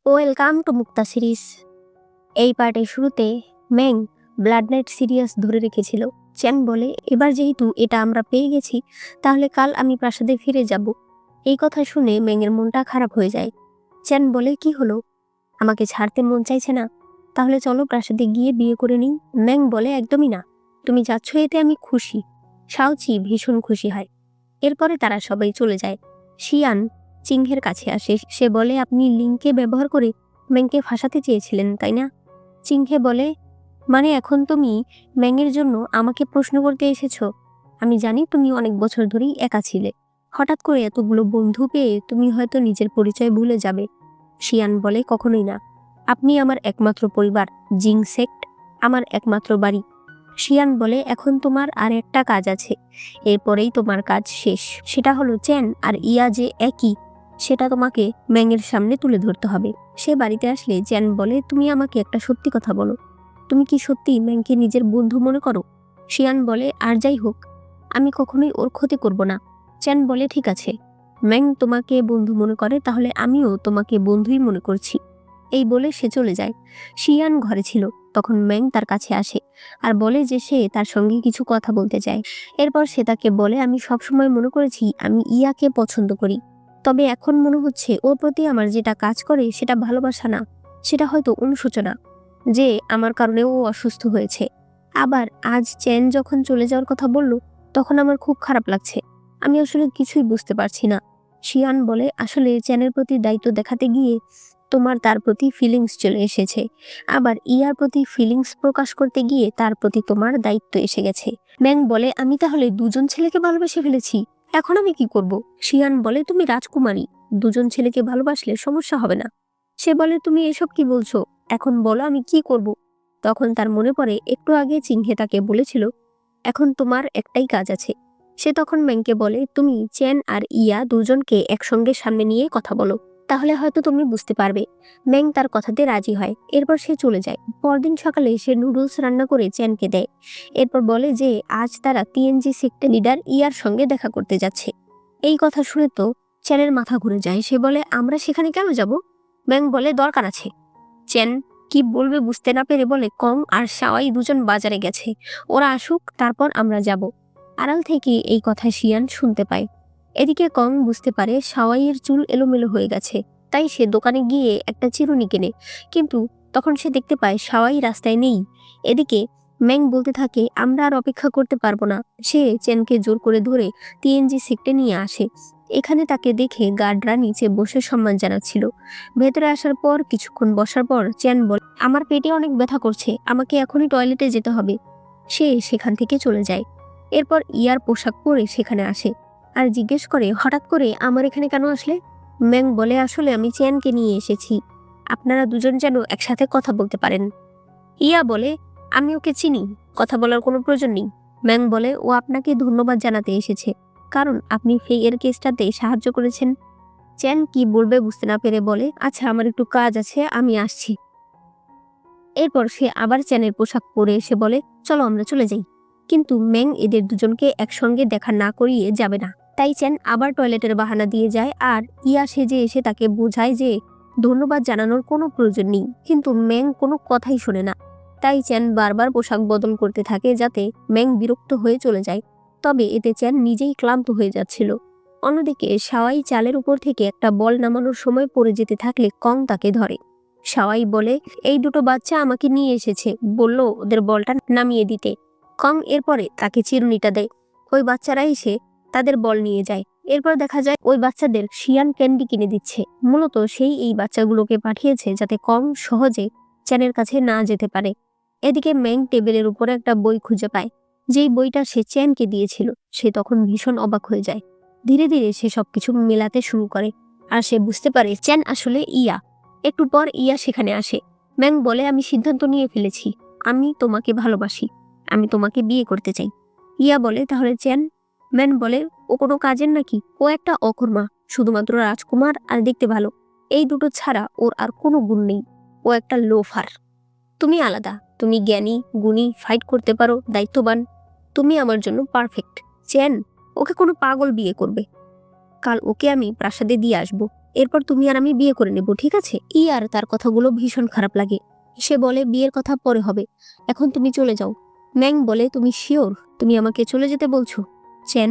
Welcome to Mukta series. এই পার্টের শুরুতে ম্যাং ব্লাড নাইট সিরিয়াস ধরে রেখেছিল। চ্যান বলে, এবার যেহেতু এটা আমরা পেয়ে গেছি, তাহলে কাল আমি প্রাসাদে ফিরে যাব। এই কথা শুনে ম্যাংয়ের মনটা খারাপ হয়ে যায়। চ্যান বলে, কি হলো, আমাকে ছাড়তে মন চাইছে না? তাহলে চলো প্রাসাদে গিয়ে বিয়ে করে নিই। ম্যাং বলে, একদমই না, তুমি যাচ্ছ এতে আমি খুশি। শাওচি ভীষণ খুশি হয়। এরপরে তারা সবাই চলে যায়। শিয়ান চিংহের কাছে আসে। সে বলে, আপনি লিংকে ব্যবহার করে ম্যাংকে ফাঁসাতে চেয়েছিলেন, তাই না? চিংহে বলে, মানে এখন তুমি ম্যাংয়ের জন্য আমাকে প্রশ্ন করতে এসেছো? আমি জানি তুমি অনেক বছর ধরেই একা ছিলে। হঠাৎ করে এতগুলো বন্ধু পেয়ে তুমি হয়তো নিজের পরিচয় ভুলে যাবে। শিয়ান বলে, কখনোই না, আপনি আমার একমাত্র পরিবার। জিং সেক্ট আমার একমাত্র বাড়ি। শিয়ান বলে, এখন তোমার আর একটা কাজ আছে, এরপরেই তোমার কাজ শেষ। সেটা হলো চ্যান আর ইয়া যে একই, সেটা তোমাকে ম্যাংয়ের সামনে তুলে ধরতে হবে। সে বাড়িতে আসলে চ্যান বলে, তুমি আমাকে একটা সত্যি কথা বলো, তুমি কি সত্যি ম্যাংকে নিজের বন্ধু মনে করো? শিয়ান বলে, আর যাই হোক, আমি কখনোই ওর ক্ষতি করব না। চ্যান বলে, ঠিক আছে, ম্যাং তোমাকে বন্ধু মনে করে, তাহলে আমিও তোমাকে বন্ধুই মনে করছি। এই বলে সে চলে যায়। শিয়ান ঘরে ছিল, তখন ম্যাং তার কাছে আসে আর বলে যে সে তার সঙ্গে কিছু কথা বলতে চায়। এরপর সে তাকে বলে, আমি সবসময় মনে করেছি আমি ইয়াকে পছন্দ করি, তবে এখন মনে হচ্ছে ওর প্রতি আমার যেটা কাজ করে সেটা ভালোবাসা না, সেটা হয়তো অনুশোচনা, যে আমার কারণে ও অসুস্থ হয়েছে। আবার আজ চ্যান যখন চলে যাওয়ার কথা বলল, তখন আমার খুব খারাপ লাগছে। আমি আসলে কিছুই বুঝতে পারছি না। শিয়ান বলে, আসলে চ্যানের প্রতি দায়িত্ব দেখাতে গিয়ে তোমার তার প্রতি ফিলিংস চলে এসেছে, আবার ইয়ার প্রতি ফিলিংস প্রকাশ করতে গিয়ে তার প্রতি তোমার দায়িত্ব এসে গেছে। ম্যাং বলে, আমি তাহলে দুজন ছেলেকে ভালোবেসে ফেলেছি, এখন আমি কি করব? শিয়ান বলে, তুমি রাজকুমারী, দুজন ছেলেকে ভালোবাসলে সমস্যা হবে না। সে বলে, তুমি এসব কি বলছো, এখন বলো আমি কি করব? তখন তার মনে পড়ে একটু আগে চিংহে তাকে বলেছিল এখন তোমার একটাই কাজ আছে। সে তখন ম্যাংকে বলে, তুমি চ্যান আর ইয়া দুজনকে একসঙ্গে সামনে নিয়ে কথা বলো, তাহলে হয়তো তুমি বুঝতে পারবে। ম্যাং তার কথাতে রাজি হয়। এরপর সে চলে যায়। পরদিন সকালে সে নুডলস রান্না করে চ্যানকে দেয়। এরপর বলে যে আজ তারা টিএনজি সেক্টর লিডার ইয়ার সঙ্গে দেখা করতে যাচ্ছে। এই কথা শুনে তো চ্যানের মাথা ঘুরে যায়। সে বলে, আমরা সেখানে কেন যাব? ম্যাং বলে, দরকার আছে। চ্যান কি বলবে বুঝতে না পেরে বলে, কং আর শাওয়াই দুজন বাজারে গেছে, ওরা আসুক, তারপর আমরা যাব। আড়াল থেকে এই কথা শিয়ান শুনতে পায়। এদিকে কং বুঝতে পারে শাওয়াইয়ের চুল এলোমেলো হয়ে গেছে, তাই সে দোকানে গিয়ে একটা চিরুনি কেনে, কিন্তু তখন সে দেখতে পায় শাওয়াই রাস্তায় নেই। এদিকে ম্যাং বলতে থাকে, আমরা আর অপেক্ষা করতে পারবো না। সে চেনকে জোর করে ধরে টিএনজি সেক্টে নিয়ে আসে। এখানে তাকে দেখে গার্ডরা নিচে বসে সম্মান জানাচ্ছিল। ভেতরে আসার পর কিছুক্ষণ বসার পর চ্যান বলে, আমার পেটে অনেক ব্যথা করছে, আমাকে এখনই টয়লেটে যেতে হবে। সে সেখান থেকে চলে যায়। এরপর ইয়ার পোশাক পরে সেখানে আসে আর জিজ্ঞেস করে, হঠাৎ করে আমার এখানে কেন আসলে? ম্যাং বলে, আসলে আমি চ্যানকে নিয়ে এসেছি, আপনারা দুজন যেন একসাথে কথা বলতে পারেন। ইয়া বলে, আমি ওকে চিনি, কথা বলার কোনো প্রয়োজন নেই। ম্যাং বলে, ও আপনাকে ধন্যবাদ জানাতে এসেছে, কারণ আপনি ফেইয়ের কেসটাতে সাহায্য করেছেন। চ্যান কি বলবে বুঝতে না পেরে বলে, আচ্ছা আমার একটু কাজ আছে, আমি আসছি। এরপর সে আবার চ্যানের পোশাক পরে এসে বলে, চলো আমরা চলে যাই। কিন্তু ম্যাং এদের দুজনকে একসঙ্গে দেখা না করিয়ে যাবে না। তাই চ্যান আবার টয়লেটের বাহানা দিয়ে যায় আর ইয়া সেজে এসে তাকে বোঝায় যে ধন্যবাদ জানানোর কোনো প্রয়োজন নেই, কিন্তু ম্যাং কোনো কথাই শোনে না। তাই চ্যান বারবার পোশাক বদল করতে থাকে যাতে ম্যাং বিরক্ত হয়ে চলে যায়। তবে এতে চ্যান নিজেই ক্লান্ত হয়ে যাচ্ছিল। অন্যদিকে শাওয়াই চালের উপর থেকে একটা বল নামানোর সময় পড়ে যেতে থাকলে কং তাকে ধরে। শাওয়াই বলে, এই দুটো বাচ্চা আমাকে নিয়ে এসেছে, বলল ওদের বলটা নামিয়ে দিতে। কং এরপরে তাকে চিরুনিটা দেয়। ওই বাচ্চারা এসে তাদের বল নিয়ে যায়। এরপর দেখা যায় ওই বাচ্চাদের শিয়ান ক্যান্ডি কিনে দিচ্ছে। মূলত সেই এই বাচ্চাগুলোকে পাঠিয়েছে যাতে কং সহজে চ্যানের কাছে না যেতে পারে। এদিকে ম্যাং টেবিলের উপরে একটা বই খুঁজে পায়, যেই বইটা সে চ্যানকে দিয়েছিল। সে তখন ভীষণ অবাক হয়ে যায়। ধীরে ধীরে সে সবকিছু মেলাতে শুরু করে আর সে বুঝতে পারে চ্যান আসলে ইয়া। একটু পর ইয়া সেখানে আসে। ম্যাং বলে, আমি সিদ্ধান্ত নিয়ে ফেলেছি, আমি তোমাকে ভালোবাসি, আমি তোমাকে বিয়ে করতে চাই। ইয়া বলে, তাহলে চ্যান? ম্যান বলে, ও কোনো কাজের নাকি, ও একটা অকর্মা, শুধুমাত্র রাজকুমার আর দেখতে ভালো, এই দুটো ছাড়া ওর আর কোনো গুণ নেই, ও একটা লোফার। তুমি আলাদা, তুমি জ্ঞানী, গুণী, ফাইট করতে পারো, দায়িত্ববান, তুমি আমার জন্য পারফেক্ট। চ্যান ওকে কোনো পাগল বিয়ে করবে, কাল ওকে আমি প্রাসাদে দিয়ে আসবো। এরপর তুমি আর আমি বিয়ে করে নেব, ঠিক আছে? আর তার কথাগুলো ভীষণ খারাপ লাগে। সে বলে বিয়ের কথা পরে হবে, এখন তুমি চলে যাও। ম্যাং বলে তুমি শিওর তুমি আমাকে চলে যেতে বলছো? চ্যান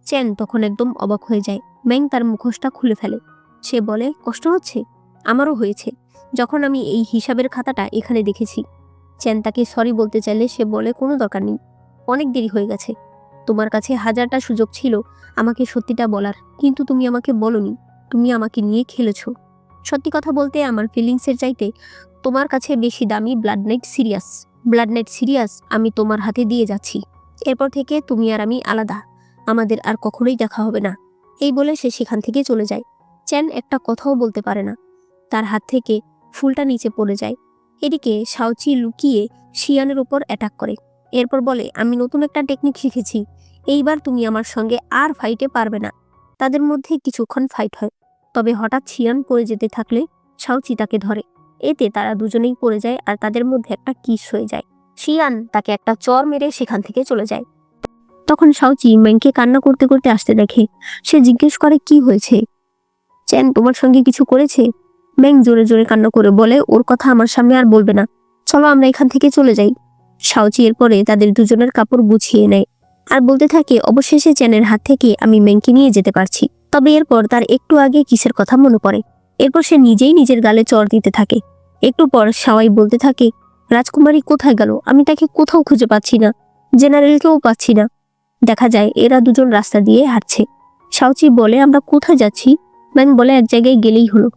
চ্যান তখন একদম অবাক হয়ে যায়। ম্যাং তার মুখোশটা খুলে ফেলে। সে বলে কষ্ট হচ্ছে? আমারও হয়েছে যখন আমি এই হিসাবের খাতাটা এখানে দেখেছি। চ্যান তাকে সরি বলতে চাইলে সে বলে কোনো দরকার নেই, অনেক দেরি হয়ে গেছে। তোমার কাছে হাজারটা সুযোগ ছিল আমাকে সত্যিটা বলার, কিন্তু তুমি আমাকে বলনি। তুমি আমাকে নিয়ে খেলেছো। সত্যি কথা বলতে আমার ফিলিংসের চাইতে তোমার কাছে বেশি দামি ব্লাড নাইট সিরিয়াস আমি তোমার হাতে দিয়ে যাচ্ছি। এরপর থেকে তুমি আর আমি আলাদা, আমাদের আর কখনোই দেখা হবে না। এই বলে সে সেখান থেকে চলে যায়। চ্যান একটা কথাও বলতে পারে না। তার হাত থেকে ফুলটা নিচে পড়ে যায়। এদিকে শাওচি লুকিয়ে শিয়ানের উপর অ্যাটাক করে। এরপর বলে আমি নতুন একটা টেকনিক শিখেছি, এইবার তুমি আমার সঙ্গে আর ফাইটে পারবে না। তাদের মধ্যে কিছুক্ষণ ফাইট হয়, তবে হঠাৎ শিয়ান পড়ে যেতে থাকলে শাওচি তাকে ধরে। এতে তারা দুজনেই পড়ে যায় আর তাদের মধ্যে একটা কিস হয়ে যায়। শিয়ান তাকে একটা চর মেরে সেখান থেকে চলে যায়। তখন শাওচি ম্যাংকে কান্না করতে করতে আসতে দেখে। সে জিজ্ঞেস করে কি হয়েছে? চ্যান তোমার সঙ্গে কিছু করেছে? ম্যাং জোরে জোরে কান্না করে বলে ওর কথা আমার সামনে আর বলবে না, চলো আমরা এখান থেকে চলে যাই। শাওচি এরপরে তাদের দুজনের কাপড় গুছিয়ে নেয় আর বলতে থাকে অবশেষে চ্যানের হাত থেকে আমি ম্যাংকে নিয়ে যেতে পারছি। তবে এরপর তার একটু আগে কিসের কথা মনে পড়ে। এরপর সে নিজেই নিজের গালে চড় দিতে থাকে। একটু পর শাওয়াই বলতে থাকে রাজকুমারী কোথায় গেল? আমি তাকে কোথাও খুঁজে পাচ্ছি না, জেনারেলকেও পাচ্ছি না। দেখা যায় এরা দুজন রাস্তা দিয়ে হাঁটছে। শাওচি বলে আমরা কোথায় যাচ্ছি? ম্যাং বলে এক জায়গায় গেলেই হলো।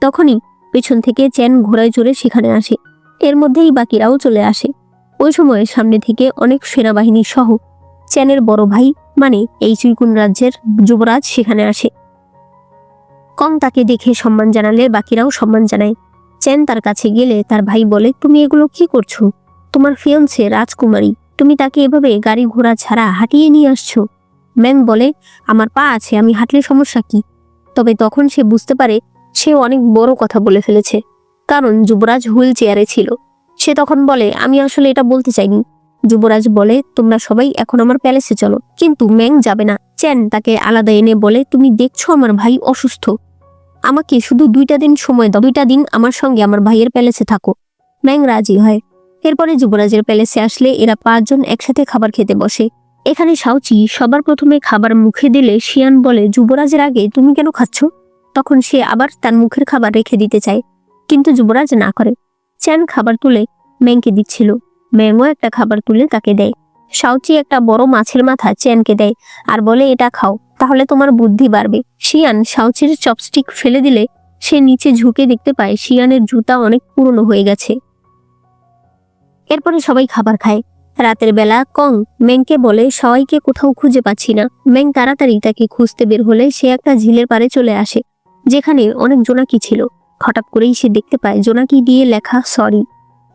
তখনই পেছন থেকে চ্যান ঘোড়ায় চড়ে সেখানে আসে। এর মধ্যেই বাকিরাও চলে আসে। ওই সময় সামনে থেকে অনেক সেনাবাহিনী সহ চ্যানের বড় ভাই মানে এই চুইকুন রাজ্যের যুবরাজ সেখানে আসে। কং তাকে দেখে সম্মান জানালে বাকিরাও সম্মান জানায়। চ্যান তার কাছে গেলে তার ভাই বলে তুমি এগুলো কি করছো? তোমার ফিয়ন্সে রাজকুমারী, তুমি তাকে এভাবে গাড়ি ঘোড়া ছাড়া হাঁটিয়ে নিয়ে আসছো। ম্যাং বলে আমার পা আছে, আমি হাঁটলে সমস্যা কি? তবে তখন সে বুঝতে পারে সে অনেক বড় কথা বলে ফেলেছে, কারণ যুবরাজ হুইল চেয়ারে ছিল। সে তখন বলে আমি আসলে এটা বলতে চাইনি। যুবরাজ বলে তোমরা সবাই এখন আমার প্যালেসে চলো, কিন্তু ম্যাং যাবে না। চ্যান তাকে আলাদা এনে বলে তুমি দেখছো আমার ভাই অসুস্থ, আমাকে শুধু 2টা দিন সময় দাও, 2টা দিন আমার সঙ্গে আমার ভাইয়ের প্যালেসে থাকো। ম্যাং রাজি হয়। এরপরে যুবরাজের প্যালেসে আসলে এরা 5 জন একসাথে খাবার খেতে বসে। এখানে শাওচি সবার প্রথমে খাবার মুখে দিলে শিয়ান বলে যুবরাজের আগে তুমি কেন খাচ্ছ? তখন সে আবার তার মুখের খাবার রেখে দিতে চায়, কিন্তু যুবরাজ না করে। চ্যান খাবার তুলে ম্যাংকে দিচ্ছিল, ম্যাংও একটা খাবার তুলে তাকে দেয়। শাওচি একটা বড় মাছের মাথা চ্যানকে দেয় আর বলে এটা খাও, তাহলে তোমার বুদ্ধি বাড়বে। শিয়ান শাওচির চপস্টিক ফেলে দিলে সে নিচে ঝুঁকে দেখতে পায় শিয়ানের জুতা অনেক পুরনো হয়ে গেছে। এরপরে সবাই খাবার খায়। রাতের বেলা কং ম্যাংকে বলে সবাইকে কোথাও খুঁজে পাচ্ছি না। ম্যাং তাড়াতাড়ি তাকে খুঁজতে বের হলে সে একটা ঝিলের পাড়ে চলে আসে, যেখানে অনেক জোনাকি ছিল। হঠাৎ করেই সে দেখতে পায় জোনাকি দিয়ে লেখা সরি।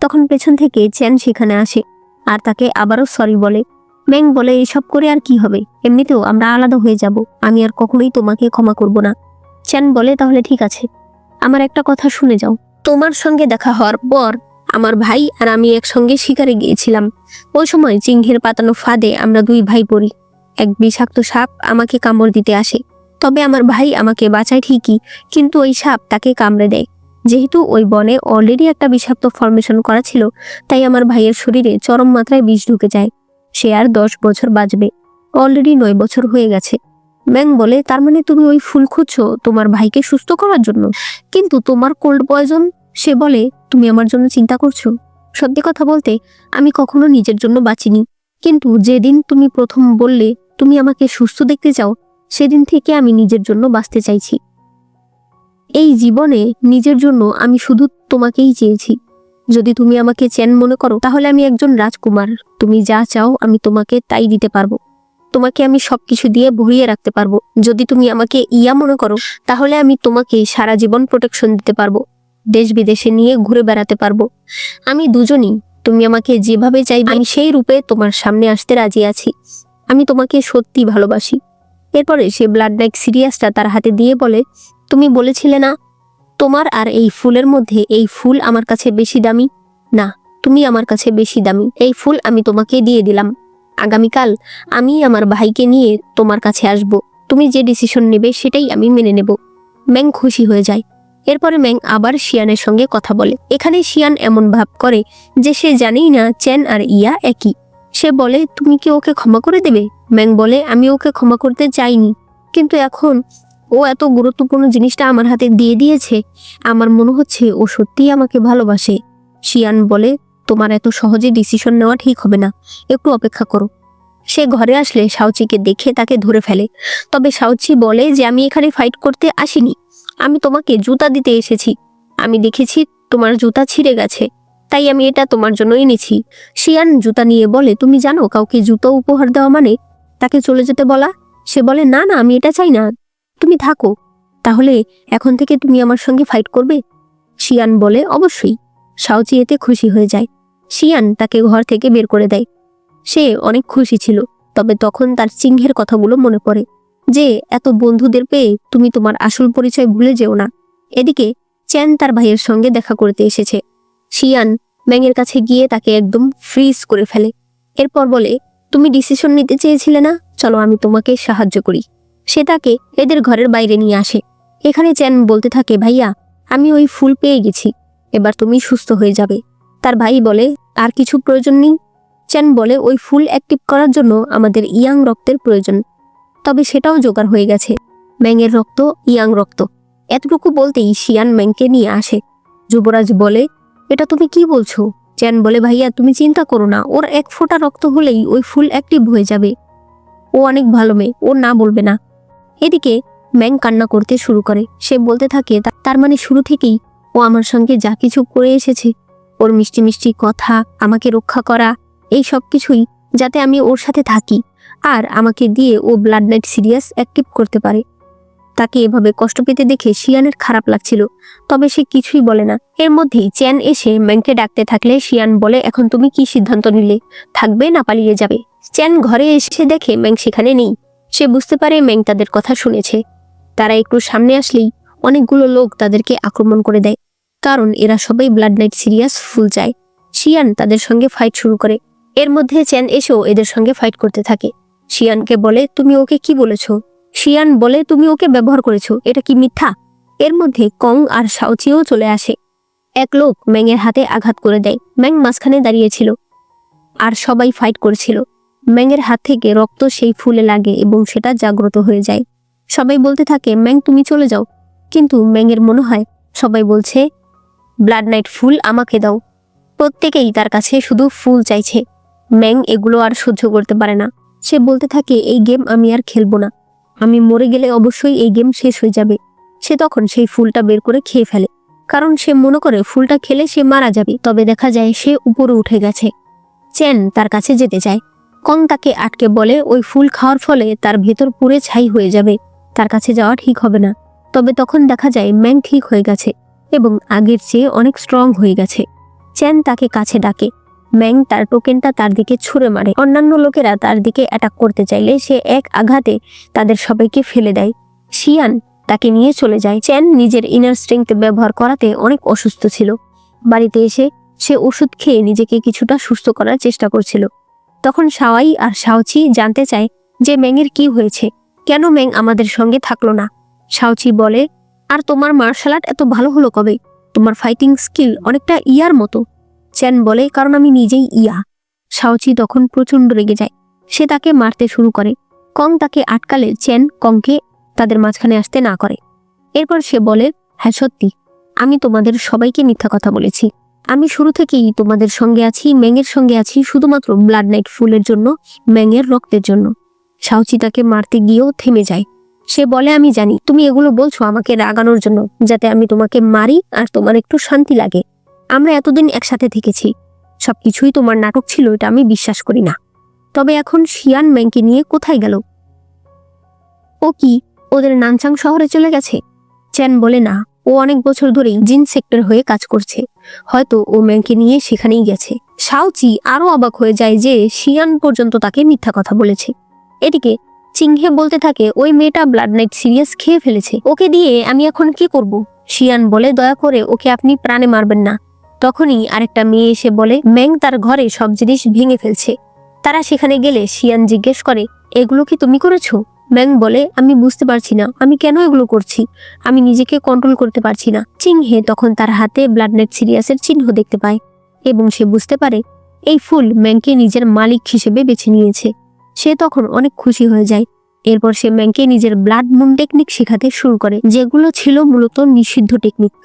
তখন পেছন থেকে চ্যান সেখানে আসে আর তাকে আবারও সরি বলে। ম্যাং বলে এসব করে আর কি হবে, এমনিতেও আমরা আলাদা হয়ে যাব, আমি আর কখনোই তোমাকে ক্ষমা করব না। চ্যান বলে তাহলে ঠিক আছে, আমার একটা কথা শুনে যাও। তোমার সঙ্গে দেখা হওয়ার পর আমার ভাই আর আমি একসঙ্গে শিকারে গিয়েছিলাম। ওই সময় সিংহের পাতানো ফাঁদে আমরা 2 ভাই পড়ি। এক বিষাক্ত সাপ আমাকে কামড় দিতে আসে, তবে আমার ভাই আমাকে বাঁচায় ঠিকই, কিন্তু ওই সাপ তাকে কামড়ে দেয়। যেহেতু ওই বনে অলরেডি একটা বিষাক্ত ফর্মেশন করা ছিল, তাই আমার ভাইয়ের শরীরে চরম মাত্রায় বিষ ঢুকে যায়। সে আর 10 বছর বাঁচবে, অলরেডি 9 বছর হয়ে গেছে। ম্যাং বলে তার মানে তুমি ওই ফুল খুঁজছো তোমার ভাইকে সুস্থ করার জন্য, কিন্তু তোমার কোল্ড পয়জন। সে বলে তুমি আমার জন্য চিন্তা করছো? সত্যি কথা বলতে আমি কখনো নিজের জন্য বাঁচিনি, কিন্তু যেদিন তুমি প্রথম বললে তুমি আমাকে সুস্থ দেখতে চাও, সেদিন থেকে আমি নিজের জন্য বাঁচতে চাইছি। এই জীবনে নিজের জন্য আমি শুধু তোমাকেই চেয়েছি। যদি তুমি আমাকে চ্যান মনে করো তাহলে আমি একজন রাজকুমার, তুমি যা চাও আমি তোমাকে তাই দিতে পারবো। তোমাকে আমি সবকিছু দিয়ে ভরিয়ে রাখতে পারবো। যদি তুমি আমাকে ইয়া মনে করো তাহলে আমি তোমাকে সারা জীবন প্রোটেকশন দিতে পারবো, দেশ বিদেশে নিয়ে ঘুরে বেড়াতে পারবো। আমি দুজনই, তুমি আমাকে যেভাবে চাইবে আমি সেই রূপে তোমার সামনে আসতে রাজি আছি। আমি তোমাকে সত্যি ভালোবাসি। এরপরে সে ব্লাড নাইট সিরিয়াসটা তার হাতে দিয়ে বলে তুমি বলেছিলে না তোমার আর এই ফুলের মধ্যে এই ফুল আমার কাছে বেশি দামি? না, তুমি আমার কাছে বেশি দামি। এই ফুল আমি তোমাকে দিয়ে দিলাম। আগামীকাল আমি আমার ভাইকে নিয়ে তোমার কাছে আসব। তুমি যে ডিসিশন নেবে সেটাই আমি মেনে নেব। ম্যাং খুশি হয়ে যায়। এরপরে ম্যাং আবার শিয়ানের সঙ্গে কথা বলে। এখানে শিয়ান এমন ভাব করে যে সে জানেই না চেন আর ইয়া একই। সে বলে, তুমি কি ওকে ক্ষমা করে দেবে? ম্যাং বলে, আমি ওকে ক্ষমা করতে চাইনি, কিন্তু এখন ও এত গুরুত্বপূর্ণ জিনিসটা আমার হাতে দিয়ে দিয়েছে, আমার মনে হচ্ছে ও সত্যিই আমাকে ভালোবাসে। শিয়ান বলে, তোমার এত সহজে ডিসিশন নেওয়া ঠিক হবে না, একটু অপেক্ষা করো। সে ঘরে আসলে শাওচিকে দেখে তাকে ধরে ফেলে। তবে শাওচি বলে যে আমি এখানে ফাইট করতে আসিনি, আমি তোমাকে জুতা দিতে এসেছি। আমি দেখেছি তোমার জুতা ছিঁড়ে গেছে, তাই আমি এটা তোমার জন্য এনেছি। শিয়ান জুতা নিয়ে বলে, তুমি জানো কাউকে জুতো উপহার দেওয়া মানে তাকে চলে যেতে বলা? সে বলে, না না, আমি এটা চাই না, তুমি থাকো। তাহলে এখন থেকে তুমি আমার সঙ্গে ফাইট করবে? শিয়ান বলে, অবশ্যই। শাওচি এতে খুশি হয়ে যায়। শিয়ান তাকে ঘর থেকে বের করে দেয়। সে অনেক খুশি ছিল, তবে তখন তার চিহ্নের কথাগুলো মনে পড়ে যে এত বন্ধুদের পেয়ে তুমি তোমার আসল পরিচয় ভুলে যেও না। এদিকে চ্যান তার ভাইয়ের সঙ্গে দেখা করতে এসেছে। শিয়ান ম্যাংয়ের কাছে গিয়ে তাকে একদম ফ্রিজ করে ফেলে। এরপর বলে, তুমি ডিসিশন নিতে চেয়েছিলে না, চলো আমি তোমাকে সাহায্য করি। সে তাকে এদের ঘরের বাইরে নিয়ে আসে। এখানে চ্যান বলতে থাকে, ভাইয়া আমি ওই ফুল পেয়ে গেছি, এবার তুমি সুস্থ হয়ে যাবে। তার ভাই বলে, আর কিছু প্রয়োজন নেই? চ্যান বলে, ওই ফুল অ্যাক্টিভ করার জন্য আমাদের ইয়াং রক্তের প্রয়োজন, তবে সেটাও জোগাড় হয়ে গেছে। ম্যাংয়ের রক্ত ইয়াং রক্ত। এতটুকু বলতেই শিয়ান ম্যাংকে নিয়ে আসে। যুবরাজ বলে, এটা তুমি কি বলছো? চ্যান বলে, ভাইয়া তুমি চিন্তা করো না, ওর এক ফোঁটা রক্ত হলেই ওই ফুল অ্যাক্টিভ হয়ে যাবে। ও অনেক ভালো মেয়ে, ও না বলবে না। এদিকে ম্যাং কান্না করতে শুরু করে। সে বলতে থাকে, তার মানে শুরু থেকেই ও আমার সঙ্গে যা কিছু করে এসেছে, ওর মিষ্টি মিষ্টি কথা, আমাকে রক্ষা করা, এই সব কিছুই যাতে আমি ওর সাথে থাকি আর আমাকে দিয়ে ও ব্লাড নাইট সিরিয়াস অ্যাক্টিভ করতে পারে। তাকে এভাবে কষ্ট পেতে দেখে শিয়ানের খারাপ লাগছিল, তবে সে কিছুই বলে না। এর মধ্যেই চ্যান এসে ম্যাংকে ডাকতে থাকলে শিয়ান বলে, এখন তুমি কি সিদ্ধান্ত নিলে, থাকবে না পালিয়ে যাবে? চ্যান ঘরে এসে দেখে ম্যাং সেখানে নেই। সে বুঝতে পারে ম্যাং তাদের কথা শুনেছে। তারা একটু সামনে আসলেই অনেকগুলো লোক তাদেরকে আক্রমণ করে দেয়, কারণ এরা সবাই ব্লাড নাইট সিরিয়াস ফুল চায়। শিয়ান তাদের সঙ্গে ফাইট শুরু করে। এর মধ্যে চ্যান এসেও এদের সঙ্গে ফাইট করতে থাকে। শিয়ানকে বলে, তুমি ওকে কি বলেছো? শিয়ান বলে, তুমি ওকে ব্যবহার করেছো, এটা কি মিথ্যা? এর মধ্যে কং আর শাওচিও চলে আসে। এক লোক ম্যাংয়ের হাতে আঘাত করে দেয়। ম্যাং মাঝখানে দাঁড়িয়েছিল আর সবাই ফাইট করছিল। ম্যাংয়ের হাত থেকে রক্ত সেই ফুলে লাগে এবং সেটা জাগ্রত হয়ে যায়। সবাই বলতে থাকে, ম্যাং তুমি চলে যাও, কিন্তু ম্যাংয়ের মনে হয় সবাই বলছে, ব্লাড নাইট ফুল আমাকে দাও। প্রত্যেকেই তার কাছে শুধু ফুল চাইছে। ম্যাং এগুলো আর সহ্য করতে পারে না। সে বলতে থাকে, এই গেম আমি আর খেলবো না, আমি মরে গেলে অবশ্যই এই গেম শেষ হয়ে যাবে। সে তখন সেই ফুলটা বের করে খেয়ে ফেলে, কারণ সে মনে করে ফুলটা খেলে সে মারা যাবে। তবে দেখা যায় সে উপরে উঠে গেছে। চ্যান তার কাছে যেতে চায়। কং তাকে আটকে বলে, ওই ফুল খাওয়ার ফলে তার ভেতর পুড়ে ছাই হয়ে যাবে, তার কাছে যাওয়া ঠিক হবে না। তবে তখন দেখা যায় ম্যাং ঠিক হয়ে গেছে এবং আগের চেয়ে অনেক স্ট্রং হয়ে গেছে। চ্যান তাকে কাছে ডাকে। ম্যাং তার টোকেনটা তার দিকে ছুঁড়ে মারে। অন্যান্য লোকেরা তার দিকে অ্যাটাক করতে চাইলে সে এক আঘাতে তাদের সবাইকে ফেলে দেয়। শিয়ান তাকে নিয়ে চলে যায়। চ্যান নিজের ইনার স্ট্রেংথ ব্যবহার করাতে অনেক অসুস্থ ছিল। বাড়িতে এসে সে ওষুধ খেয়ে নিজেকে কিছুটা সুস্থ করার চেষ্টা করছিল। তখন শাওয়াই আর শাওচি জানতে চায় যে ম্যাংয়ের কি হয়েছে, কেন ম্যাং আমাদের সঙ্গে থাকলো না। শাওচি বলে, আর তোমার মার্শাল আর্ট এত ভালো হলো কবে? তোমার ফাইটিং স্কিল অনেকটা ইয়ার মতো। চ্যান বলে, কারণ আমি নিজেই ইয়া। শাওচি তখন প্রচন্ড রেগে যায়। সে তাকে মারতে শুরু করে। কং তাকে আটকালে চ্যান কংকে তাদের মাঝখানে আসতে না করে। এরপর সে বলে, হ্যাঁ সত্যি, আমি তোমাদের সবাইকে মিথ্যা কথা বলেছি। আমি শুরু থেকেই তোমাদের সঙ্গে আছি, ম্যাংয়ের সঙ্গে আছি শুধুমাত্র ব্লাড নাইট ফুলের জন্য, ম্যাংয়ের রক্তের জন্য। শাওচি তাকে মারতে গিয়েও থেমে যায়। সে বলে, আমি জানি তুমি এগুলো বলছো আমাকে রাগানোর জন্য, যাতে আমি তোমাকে মারি আর তোমার একটু শান্তি লাগে। আমরা এতদিন একসাথে থেকেছি, সবকিছুই তোমার নাটক ছিল, এটা আমি বিশ্বাস করি না। তবে এখন শিয়ান ম্যাংকে নিয়ে কোথায় গেল? ও কি ওদের নানচাং শহরে চলে গেছে? চ্যান বলে, না, ও অনেক বছর ধরেই জিন সেক্টর হয়ে কাজ করছে, হয়তো ও ম্যাংকে নিয়ে সেখানেই গেছে। শাওচি আরো অবাক হয়ে যায় যে শিয়ান পর্যন্ত তাকে মিথ্যা কথা বলেছে। এদিকে চিংহে বলতে থাকে, ওই মেয়েটা ব্লাড নাইট সিরিয়াস খেয়ে ফেলেছে, ওকে দিয়ে আমি এখন কি করব? শিয়ান বলে, দয়া করে ওকে আপনি প্রাণে মারবেন না। তখনই আরেকটা মেয়ে এসে বলে, ম্যাং তার ঘরে সব জিনিস ভেঙে ফেলছে। তারা সেখানে গেলে শিয়ান জিজ্ঞেস করে, এগুলো কি তুমি করেছো? ম্যাং বলে, আমি বুঝতে পারছি না আমি কেন এগুলো করছি, আমি নিজেকে কন্ট্রোল করতে পারছি না। চিংহে তখন তার হাতে ব্লাডনেট সিরিয়াসের চিহ্ন দেখতে পায় এবং সে বুঝতে পারে এই ফুল ম্যাংকে নিজের মালিক হিসেবে বেছে নিয়েছে। সে তখন অনেক খুশি হয়ে যায়। এরপর সে ম্যাংকে নিজের ব্লাড মুন টেকনিক শেখাতে শুরু করে, যেগুলো ছিল মূলত নিষিদ্ধ টেকনিক।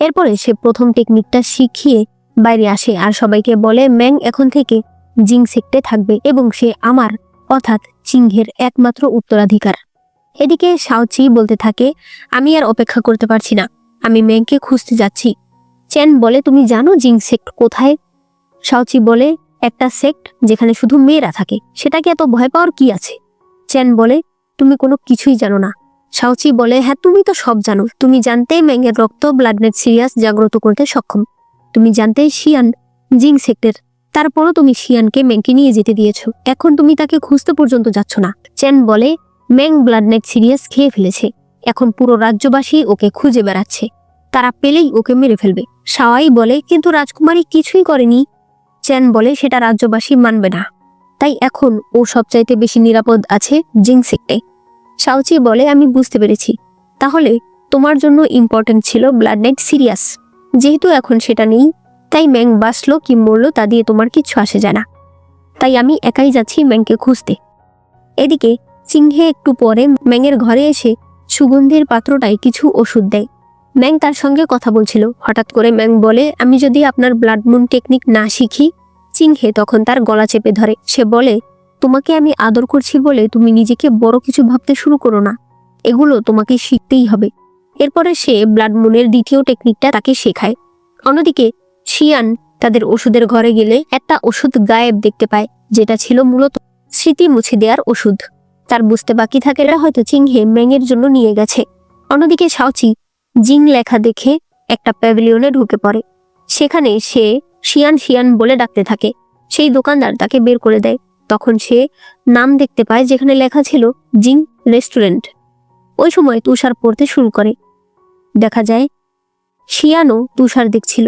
এরপরে সে প্রথম টেকনিকটা শিখিয়ে বাইরে আসে আর সবাইকে বলে ম্যাং এখন থেকে জিং সেক্টে থাকবে এবং সে আমার অর্থাৎ চিংহের একমাত্র উত্তরাধিকার। এদিকে শাওচি বলতে থাকে, আমি আর অপেক্ষা করতে পারছি না, আমি ম্যাংকে খুঁজতে যাচ্ছি। চেন বলে, তুমি জানো জিং সেক্ট কোথায়? শাওচি বলে, একটা সেক্ট যেখানে শুধু মেয়েরা থাকে, সেটাকে এত ভয় পাওয়ার কি আছে? চেন বলে, তুমি কোনো কিছুই জানো না। শাওচি বলে, হ্যাঁ তুমি তো সব জানো, তুমি জানতে ম্যাংয়ের রক্ত ব্লাডনেট সিরিয়াস জাগ্রত করতে সক্ষম, তুমি জানতে শিয়ান জিং সেক্টের, তারপরও তুমি শিয়ানকে ম্যাংকে নিয়ে যেতে দিয়েছো, এখন তুমি তাকে খুঁজতে পর্যন্ত যাচ্ছ না। চেন বলে, ম্যাং ব্লাডনেট সিরিয়াস খেয়ে ফেলেছে, এখন পুরো রাজ্যবাসী ওকে খুঁজে বেড়াচ্ছে, তারা পেলেই ওকে মেরে ফেলবে। শাওয়াই বলে, কিন্তু রাজকুমারী কিছুই করেনি। চেন বলে, সেটা রাজ্যবাসী মানবে না, তাই এখন ও সবচাইতে বেশি নিরাপদ আছে জিং সেক্টে। শাওচি বলে, আমি বুঝতে পেরেছি, তাহলে তোমার জন্য ইম্পর্টেন্ট ছিল ব্লাডনেট সিরিয়াস, যেহেতু এখন সেটা নেই, তাই ম্যাং বাঁচলো কি মরলো তা দিয়ে তোমার কিচ্ছু আসে যায় না, তাই আমি একাই যাচ্ছি ম্যাংকে খুঁজতে। এদিকে চিংহে একটু পরে ম্যাংয়ের ঘরে এসে সুগন্ধির পাত্রটায় কিছু ওষুধ দেয়। ম্যাং তার সঙ্গে কথা বলছিল, হঠাৎ করে ম্যাং বলে, আমি যদি আপনার ব্লাড মুন টেকনিক না শিখি? চিংহে তখন তার গলা চেপে ধরে। সে বলে, তোমাকে আমি আদর করছি বলে তুমি নিজেকে বড় কিছু ভাবতে শুরু করো না, এগুলো তোমাকে শিখতেই হবে। এরপরে সে ব্লাড মুনের দ্বিতীয় টেকনিকটা তাকে শেখায়। অন্যদিকে শিয়ান তাদের ওষুধের ঘরে গেলে একটা ওষুধ গায়েব দেখতে পায়, যেটা ছিল মূলত স্মৃতি মুছে দেওয়ার ওষুধ। তার বুঝতে বাকি থাকে এটা হয়তো চিংহে ম্যাংয়ের জন্য নিয়ে গেছে। অন্যদিকে শাওচি জিং লেখা দেখে একটা প্যাভিলিয়নে ঢুকে পড়ে। সেখানে সে শিয়ান শিয়ান বলে ডাকতে থাকে। সেই দোকানদার তাকে বের করে দেয়। তখন সে নাম দেখতে পায় যেখানে লেখা ছিল জিং রেস্টুরেন্ট। ওই সময় তুষার পড়তে শুরু করে। দেখা যায় শিয়ানও তুষার দেখছিল।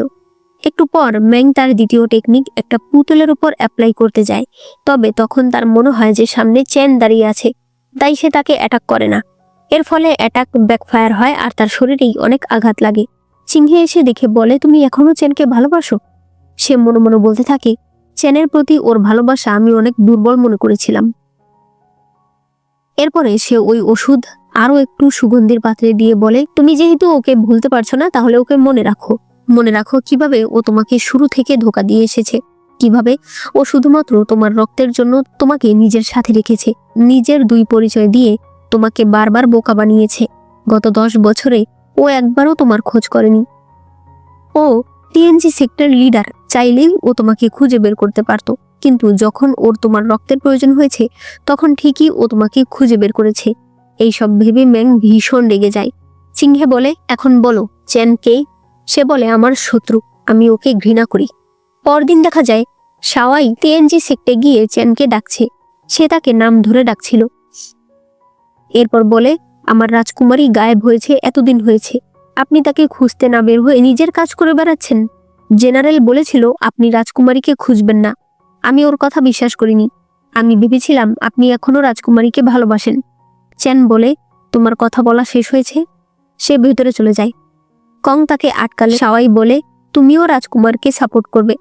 একটু পর ম্যাং তার দ্বিতীয় টেকনিক একটা পুতুলের উপর অ্যাপ্লাই করতে যায়, তবে তখন তার মনে হয় যে সামনে চেন দাঁড়িয়ে আছে, তাই সে তাকে অ্যাটাক করে না। এর ফলে অ্যাটাক ব্যাকফায়ার হয় আর তার শরীরেই অনেক আঘাত লাগে। চিংহে এসে দেখে বলে, তুমি এখনো চেনকে ভালোবাসো? সে মনে মনে বলতে থাকে, চেনের প্রতি ওর ভালোবাসা আমি অনেক দুর্বল মনে করেছিলাম। এরপরে সে ওই ওষুধ আরো একটু সুগন্ধির পাত্রে দিয়ে বলে, তুমি যেহেতু ওকে ভুলতে পারছো না, তাহলে ওকে মনে রাখো। মনে রাখো কিভাবে ও তোমাকে শুরু থেকে ধোঁকা দিয়ে এসেছে, কিভাবে ও শুধুমাত্র তোমার রক্তের জন্য তোমাকে নিজের সাথে রেখেছে, নিজের দুই পরিচয় দিয়ে তোমাকে বারবার বোকা বানিয়েছে। গত 10 বছরে ও একবারও তোমার খোঁজ করেনি। ও টিএনজি সেক্টর লিডার, চাইলেই ও তোমাকে খুঁজে বের করতে পারতো, কিন্তু যখন ওর তোমার রক্তের প্রয়োজন হয়েছে তখন ঠিকই ও তোমাকে খুঁজে বের করেছে। এইসব ভেবে ম্যাং ভীষণ রেগে যায়। চিংহে বলে, এখন বলো চেন কে? সে বলে, আমার শত্রু, আমি ওকে ঘৃণা করি। পরদিন দেখা যায় শাওয়াই টিএনজি সেক্টে গিয়ে চেনকে ডাকছে। সে তাকে নাম ধরে ডাকছিল। এরপর বলে, আমার রাজকুমারী গায়েব হয়েছে, এতদিন হয়েছে, আপনি তাকে খুঁজতে না বের হয়ে নিজের কাজ করে বেড়াচ্ছেন। জেনারেল বলেছিল আপনি রাজকুমারীকে খুঁজবেন না। আমি ওর কথা বিশ্বাস করিনি। আমি ভেবেছিলাম আপনি এখনো রাজকুমারীকে ভালোবাসেন। চেন বলে, তোমার কথা বলা শেষ হয়েছে? সে ভেতরে চলে যায়। কং তাকে আটকালে শাওয়াই বলে, তুমিও রাজকুমারকে সাপোর্ট করবে,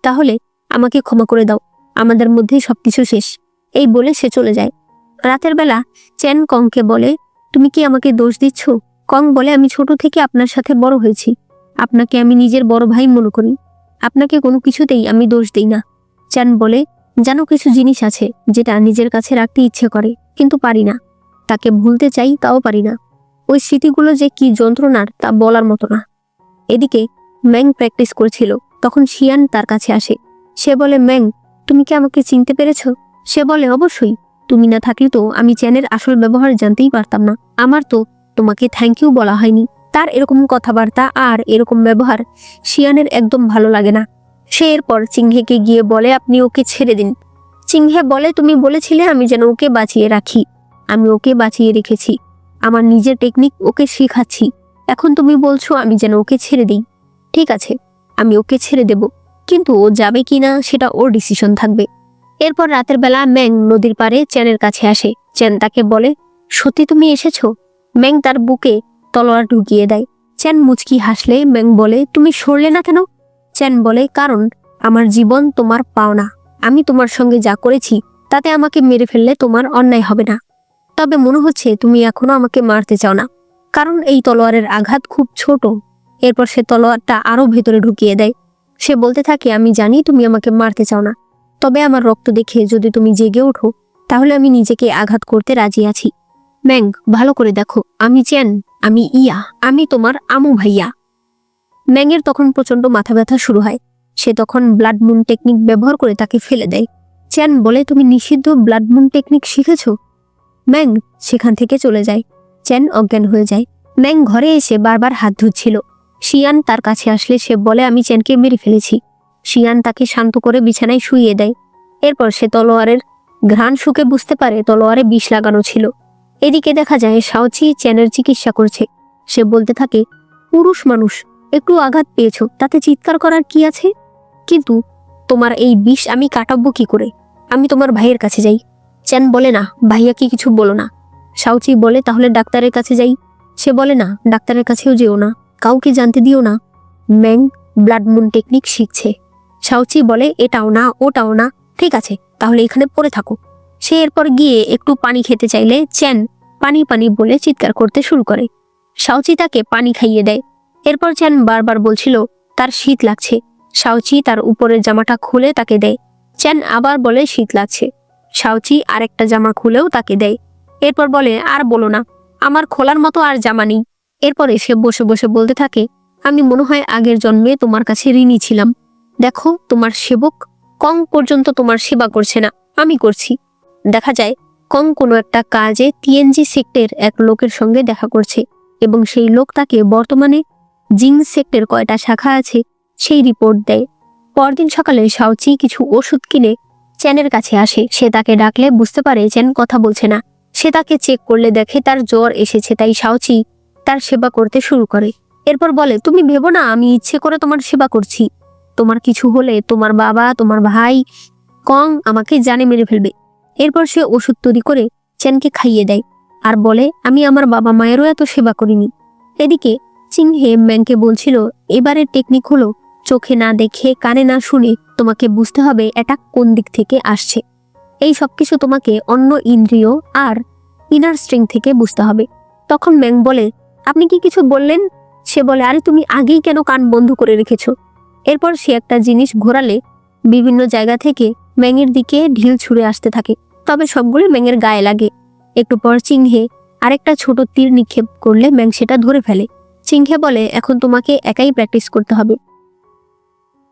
তাহলে আমাকে ক্ষমা করে দাও, আমাদের মধ্যে সবকিছু শেষ। এই বলে সে চলে যায়। রাতের বেলা চেন কংকে বলে, তুমি কি আমাকে দোষ দিচ্ছ? কং বলে, আমি ছোট থেকে আপনার সাথে বড় হয়েছি, আপনাকে আমি নিজের বড় ভাই মনে করি, আপনাকে কোনো কিছুতেই আমি দোষ দিই না। চেন বলে, জানো কিছু জিনিস আছে যেটা নিজের কাছে রাখতে ইচ্ছে করে কিন্তু পারি না, তাকে ভুলতে চাই তাও পারি না। ওই স্মৃতিগুলো যে কি যন্ত্রণার তা বলার মতো না। এদিকে ম্যাং প্র্যাকটিস করছিল, তখন শিয়ান তার কাছে আসে। সে বলে, ম্যাং তুমি কি আমাকে চিনতে পেরেছো? সে বলে, অবশ্যই, তুমি না থাকলে তো আমি চেনের আসল ব্যবহার জানতেই পারতাম না। আমার তো তোমাকে থ্যাংক ইউ বলা হয়নি। তার এরকম কথাবার্তা আর এরকম ব্যবহার শিয়ানের একদম ভালো লাগে না। সে এরপর চিংহেকে গিয়ে বলে, আপনি ওকে ছেড়ে দিন। চিংহে বলে, তুমি বলেছিলে আমি যেন ওকে বাঁচিয়ে রাখি, আমি ওকে বাঁচিয়ে রেখেছি, আমার নিজের টেকনিক ওকে শেখাচ্ছি, এখন তুমি বলছো আমি যেন ওকে ছেড়ে দিই। ঠিক আছে, আমি ওকে ছেড়ে দেব, কিন্তু ও যাবে কিনা সেটা ওর ডিসিশন থাকবে। এরপর রাতের বেলা ম্যাং নদীর পাড়ে চেনের কাছে আসে। চেন তাকে বলে, সত্যি তুমি এসেছো? ম্যাং তার বুকে তলোয়ার ঢুকিয়ে দেয়। চেন মুচকি হাসলে ম্যাং বলে, তুমি সরলে না কেন? চেন বলে, কারণ আমার জীবন তোমার পাওনা। আমি তোমার সঙ্গে যা করেছি তাতে আমাকে মেরে ফেললে তোমার অন্যায় হবে না। তবে মনে হচ্ছে তুমি এখনো আমাকে মারতে চাও না, কারণ এই তলোয়ারের আঘাত খুব ছোট। এরপর সে তলোয়ারটা আরো ভেতরে ঢুকিয়ে দেয়। সে বলতে থাকে, আমি জানি তুমি আমাকে মারতে চাও না, তবে আমার রক্ত দেখে যদি তুমি জেগে ওঠো তাহলে আমি নিজেকে আঘাত করতে রাজি আছি। ম্যাং, ভালো করে দেখো, আমি চেন, আমি ইয়া, আমি তোমার আমু ভাইয়া। ম্যাংয়ের তখন প্রচন্ড মাথা ব্যথা শুরু হয়। সে তখন ব্লাড মুন টেকনিক ব্যবহার করে তাকে ফেলে দেয়। চেন বলে, তুমি নিষিদ্ধ ব্লাড মুন টেকনিক শিখেছ? ম্যাং সেখান থেকে চলে যায়। চেন অজ্ঞান হয়ে যায়। ম্যাং ঘরে এসে বারবার হাত ধুচ্ছিল। শিয়ান তার কাছে আসলে সে বলে, আমি চেনকে মেরে ফেলেছি। শিয়ান তাকে শান্ত করে বিছানায় শুইয়ে দেয়। এরপর সে তলোয়ারের ঘ্রাণ শুকে বুঝতে পারে তলোয়ারে বিষ লাগানো ছিল। এদিকে দেখা যায় শাওচি চেনের চিকিৎসা করছে। সে বলতে থাকে, পুরুষ মানুষ, একটু আঘাত পেয়েছো, তাতে চিৎকার করার কি আছে? কিন্তু তোমার এই বিষ আমি কাটাবো কি করে? আমি তোমার ভাইয়ের কাছে যাই। চেন বলে, না, ভাইয়াকে কিছু বলো না। শাওচি বলে, তাহলে ডাক্তারের কাছে যাই। সে বলে, না, ডাক্তারের কাছেও যেও না, কাউকে জানতে দিও না। ম্যাং ব্লাড মুন টেকনিক শিখছে। শাওচি বলে, এটাও না, ওটাও না, ঠিক আছে, তাহলে এখানে পড়ে থাকো। সে এরপর গিয়ে একটু পানি খেতে চাইলে চেন পানি পানি বলে চিৎকার করতে শুরু করে। শাওচি তাকে পানি খাইয়ে দেয়। এরপর চেন বারবার বলছিল তার শীত লাগছে। শাওচি তার উপরের জামাটা খুলে তাকে দেয়। চেন আবার বলে শীত লাগছে। শাওচি আরেকটা জামা খুলেও তাকে দেয়। এরপর বলে, আর বলো না, আমার খোলার মতো আর জামা নেই। এরপরে সে বসে বসে বলতে থাকে, আমি মনে হয় আগের জন্মে তোমার কাছে ঋণী ছিলাম। দেখো, তোমার সেবক কং পর্যন্ত তোমার সেবা করছে না, আমি করছি। দেখা যায় কং কোনো একটা কাজে টিএনজি সেক্টর এক লোকের সঙ্গে দেখা করছে এবং সেই লোক তাকে বর্তমানে জিং সেক্টর কয়টা শাখা আছে সেই রিপোর্ট দেয়। পরদিন সকালে শাওচি কিছু ওষুধ কিনে চেনের কাছে আসে। সে তাকে ডাকলে বুঝতে পারে চেন কথা বলছে না। সে তাকে চেক করলে দেখে তার জ্বর এসেছে, তাই শাওচি তার সেবা করতে শুরু করে। এরপর বলে, তুমি ভেবো না আমি ইচ্ছে করে তোমার সেবা করছি। তোমার কিছু হলে তোমার বাবা, তোমার ভাই কং আমাকে জানে মেরে ফেলবে। এরপর সে ওষুধ তৈরি করে চেনকে খাইয়ে দেয় আর বলে, আমি আমার বাবা মায়েরও এত সেবা করিনি। এদিকে চিংহে ম্যাংকে বলছিল, এবারের টেকনিক হলো চোখে না দেখে কানে না শুনে তোমাকে বুঝতে হবে এটা কোন দিক থেকে আসছে। এই সবকিছু তোমাকে অন্য ইন্দ্রিয় আর ইনার স্ট্রিং থেকে বুঝতে হবে। তখন ম্যাং বলে, আপনি কি কিছু বললেন? সে বলে, আরে তুমি আগেই কেন কান বন্ধ করে রেখেছো? এরপর সে একটা জিনিস ঘোরালে বিভিন্ন জায়গা থেকে ম্যাংয়ের দিকে ঢিল ছুঁড়ে আসতে থাকে, তবে সবগুলো ম্যাংয়ের গায়ে লাগে। একটু পর চিংহে আরেকটা ছোট তীর নিক্ষেপ করলে ম্যাং সেটা ধরে ফেলে। চিংহে বলে, এখন তোমাকে একাই প্র্যাকটিস করতে হবে।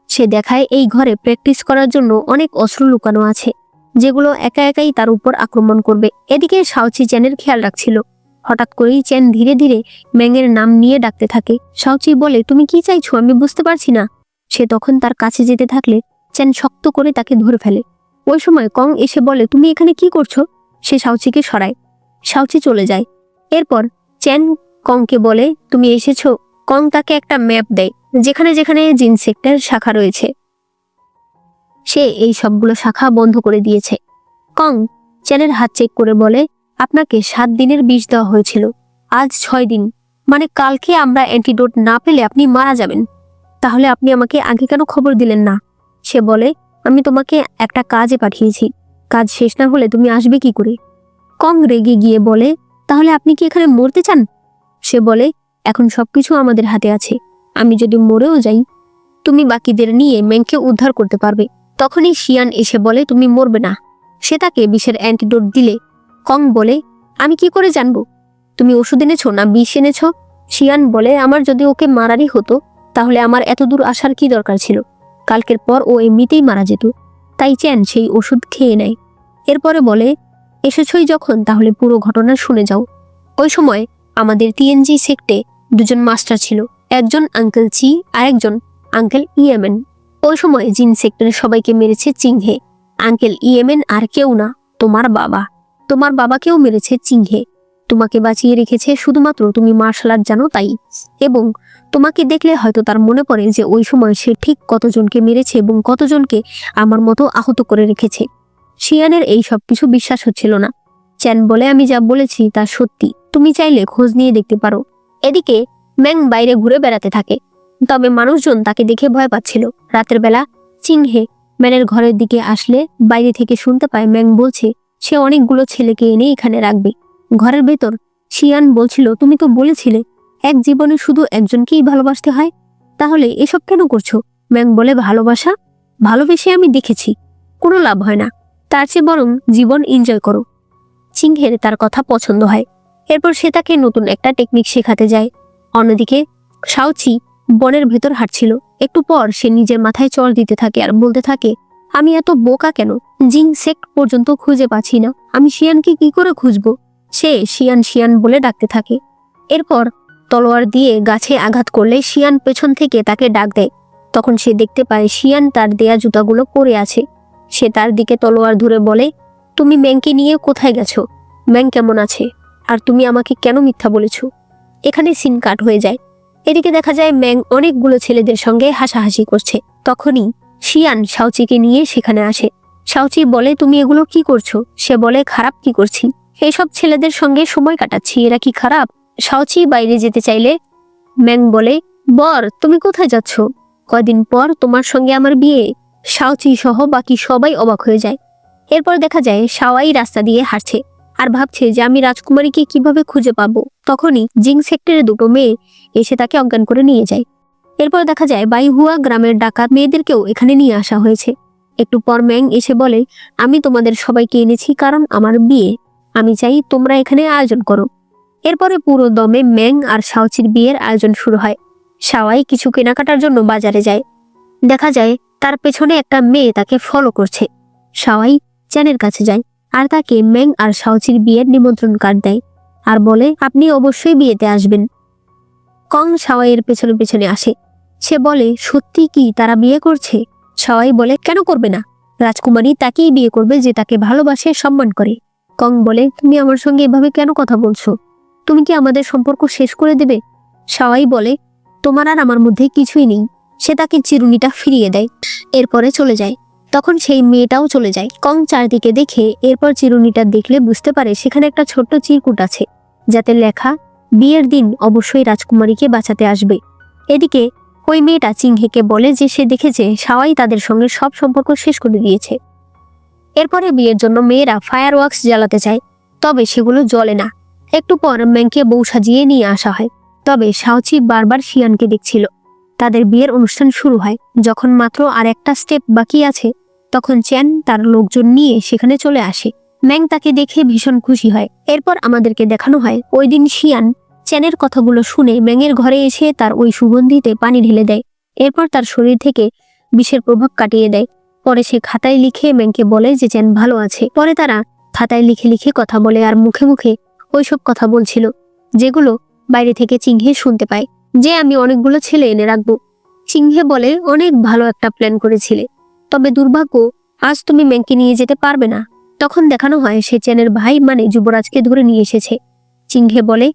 সে দেখায় এই ঘরে প্র্যাকটিস করার জন্য অনেক অস্ত্র লুকানো আছে, যেগুলো একা একাই তার উপর আক্রমণ করবে। এদিকে শাওচি চেনের খেয়াল রাখছিল। হঠাৎ করেই চেন ধীরে ধীরে ম্যাংয়ের নাম নিয়ে ডাকতে থাকে। শাওচি বলে, তুমি কি চাইছো আমি বুঝতে পারছি না। সে তখন তার কাছে যেতে থাকলে চেন শক্ত করে তাকে ধরে ফেলে। ওই সময় কং এসে বলে, তুমি এখানে কি করছো? সে শাওচিকে সরায়। শাওচি চলে যায়। এরপর চেন কংকে বলে, তুমি এসেছো। কং তাকে একটা ম্যাপ দেয় যেখানে যেখানে জিন সেক্টর শাখা রয়েছে। সে এই সবগুলো শাখা বন্ধ করে দিয়েছে। কং চেনের হাত চেক করে বলে, আপনাকে 7 দিনের বিষ দেওয়া হয়েছিল, আজ 6 দিন, মানে কালকে আমরা অ্যান্টিডোট না পেলে আপনি মারা যাবেন। তাহলে আপনি আমাকে আগে কেন খবর দিলেন না? সে বলে, আমি তোমাকে একটা কাজে পাঠিয়েছি, কাজ শেষ না হলে তুমি আসবে কি করে? কং রেগে গিয়ে বলে, তাহলে আপনি কি এখানে মরতে চান? সে বলে, এখন সবকিছু আমাদের হাতে আছে, আমি যদি মরেও যাই তুমি বাকিদের নিয়ে ম্যাংকে উদ্ধার করতে পারবে। তখনই শিয়ান এসে বলে, তুমি মরবে না। সে তাকে বিষের অ্যান্টিডোট দিলে কং বলে, আমি কি করে জানবো তুমি ওষুধ এনেছো না বিষ এনেছো? শিয়ান বলে, আমার যদি ওকে মারারই হতো তাহলে আমার এত দূর আসার কি দরকার ছিল? কালকের পর ও এমনিতেই মারা যেত। তাই চেন সেই ওষুধ খেয়ে নেয়। এরপরে বলে, এসেছই যখন তাহলে পুরো ঘটনা শুনে যাও। ওই সময় আমাদের টিএনজি সেক্টে 2 জন মাস্টার ছিল, একজন আঙ্কেল চি আর একজন আঙ্কেল ইয়েমেন। ওই সময় জিন সেক্টরের সবাইকে মেরেছে চিংহে। আঙ্কেল ইয়েমেন আর কেউ না, তোমার বাবা। তোমার বাবাকেও মেরেছে চিংহে। তোমাকে বাঁচিয়ে রেখেছে শুধুমাত্র তুমি মার্শাল আর্ট জানো তাই। এবং তোমাকে দেখলে হয়তো তার মনে পড়ে যে ওই সময় সে ঠিক কতজনকে মেরেছে এবং কতজনকে আমার মতো আহত করে রেখেছে। শিয়ানের এই সব কিছু বিশ্বাস হচ্ছিল না। চ্যান বলে আমি যা বলেছি তা সত্যি, তুমি চাইলে খোঁজ নিয়ে দেখতে পারো। এদিকে ম্যাং বাইরে ঘুরে বেড়াতে থাকে, তবে মানুষজন তাকে দেখে ভয় পাচ্ছিল। রাতের বেলা চিংহে ম্যানের ঘরের দিকে আসলে বাইরে থেকে শুনতে পায় ম্যাং বলছে সে অনেকগুলো ছেলেকে এনে এখানে রাখবে। ঘরের ভেতর শিয়ান বলছিল তুমি তো বলেছিলে এক জীবনে শুধু একজনকেই ভালোবাসতে হয়, তাহলে এসব কেন করছো? ম্যাং বলে ভালোবেসে আমি দেখেছি কোনো লাভ হয় না, তার চেয়ে বরং জীবন এনজয় করো। চিংহের তার কথা পছন্দ হয়। এরপর সে তাকে নতুন একটা টেকনিক শেখাতে যায়। অন্যদিকে শাওচি বনের ভেতর হাঁটছিল। একটু পর সে নিজের মাথায় চড় দিতে থাকে আর বলতে থাকে আমি এত বোকা কেন, জিং সেক্ট পর্যন্ত খুঁজে পাচ্ছি না, আমি শিয়ানকে কি করে খুঁজবো? সে শিয়ান শিয়ান বলে ডাকতে থাকে। এরপর তলোয়ার দিয়ে গাছে আঘাত করলে শিয়ান পেছন থেকে তাকে ডাক দেয়। তখন সে দেখতে পায় শিয়ান তার দেয়া জুতাগুলো পরে আছে। সে তার দিকে তলোয়ার ধরে বলে তুমি ম্যাংকে নিয়ে কোথায় গেছো? ম্যাং কেমন আছে? আর তুমি আমাকে কেন মিথ্যা বলেছো? এখানে সিন কাট হয়ে যায়। এদিকে দেখা যায় ম্যাং অনেকগুলো ছেলেদের সঙ্গে হাসাহাসি করছে। তখনই শিয়ান শাওচিকে নিয়ে সেখানে আসে। শাওচি বলে তুমি এগুলো কি করছো? সে বলে খারাপ কি করছি, এইসব ছেলেদের সঙ্গে সময় কাটাচ্ছি, এরা কি খারাপ? শাওচি বাইরে যেতে চাইলে ম্যাং বলে বর তুমি কোথায় যাচ্ছ? কয়দিন পর তোমার সঙ্গে আমার বিয়ে। শাওচি সহ বাকি সবাই অবাক হয়ে যায়। এরপর দেখা যায় শাওয়াই রাস্তা দিয়ে হাঁটছে আর ভাবছে যে আমি রাজকুমারীকে কিভাবে খুঁজে পাবো। তখনই জিং সেক্টরের দুটো মেয়ে এসে তাকে অজ্ঞান করে নিয়ে যায়। এরপর দেখা যায় বাইহুয়া গ্রামের ডাকাত মেয়েদেরকেও এখানে নিয়ে আসা হয়েছে। একটু পর ম্যাং এসে বলে আমি তোমাদের সবাইকে এনেছি কারণ আমার বিয়ে, আমি চাই তোমরা এখানে আয়োজন করো। এরপরে পুরো দমে ম্যাং আর শাওচির বিয়ের আয়োজন শুরু হয়। শাওয়াই কিছু কেনাকাটার জন্য বাজারে যায়। দেখা যায় তার পেছনে একটা মেয়ে তাকে ফলো করছে। শাওয়াই চ্যানের কাছে যায় আর তাকে ম্যাং আর শাওচির বিয়ের নিমন্ত্রণ কার্ড দেয় আর বলে আপনি অবশ্যই বিয়েতে আসবেন। কং শাওয়াইয়ের পেছনে পেছনে আসে। সে বলে সত্যি কি তারা বিয়ে করছে? শাওয়াই বলে কেন করবে না, রাজকুমারী তাকেই বিয়ে করবে যে তাকে ভালোবাসে সম্মান করে। কং বলে তুমি আমার সঙ্গে এভাবে কেন কথা বলছো? তুমি কি আমাদের সম্পর্ক শেষ করে দেবে? শাওয়াই বলে তোমার আর আমার মধ্যে কিছুই নেই। সে তাকে চিরুনিটা ফিরিয়ে দেয়, এরপরে চলে যায়। তখন সেই মেয়েটাও চলে যায়। কং চারদিকে দেখে এরপর চিরুনিটা দেখলে বুঝতে পারে সেখানে একটা ছোট্ট চিরকুট আছে যাতে লেখা বিয়ের দিন অবশ্যই রাজকুমারীকে বাঁচাতে আসবে। এদিকে ওই মেয়েটা চিংহেকে বলে যে সে দেখেছে শাওয়াই তাদের সঙ্গে সব সম্পর্ক শেষ করে দিয়েছে। এরপরে বিয়ের জন্য মেয়েরা ফায়ার ওয়ার্কস জ্বালাতে চায়, তবে সেগুলো জ্বলে না। একটু পর ম্যাংকে বউ সাজিয়ে নিয়ে আসা হয়, তবে শাওচি বারবার শিয়ানকে দেখছিল। তাদের বিয়ের অনুষ্ঠান শুরু হয়। যখন মাত্র আর একটা স্টেপ বাকি আছে তখন চ্যান তার লোকজন নিয়ে সেখানে চলে আসে। ম্যাং তাকে দেখে ভীষণ খুশি হয়। এরপর আমাদেরকে দেখানো হয় ওই দিন শিয়ান চ্যানের কথাগুলো শুনে ম্যাংয়ের ঘরে এসে তার ওই সুগন্ধিতে পানি ঢেলে দেয়। এরপর তার শরীর থেকে বিষের প্রভাব কাটিয়ে দেয়। পরে সে খাতায় লিখে ম্যাংকে বলে যে চ্যান ভালো আছে। পরে তারা খাতায় লিখে লিখে কথা বলে আর মুখে মুখে ওইসব কথা বলছিল যেগুলো বাইরে থেকে চিংহে শুনতে পায়, যে আমি অনেকগুলো ছেলে এনে রাখবো। চিংহে বলে অনেক ভালো একটা প্ল্যান করেছিলে, তবে দুর্ভাগ্য আজ তুমি ম্যাংকে নিয়ে যেতে পারবে না। তখন দেখানো হয় সে চ্যানের ভাই মানে যুবরাজকে ধরে নিয়ে এসেছে। চিংহে বলে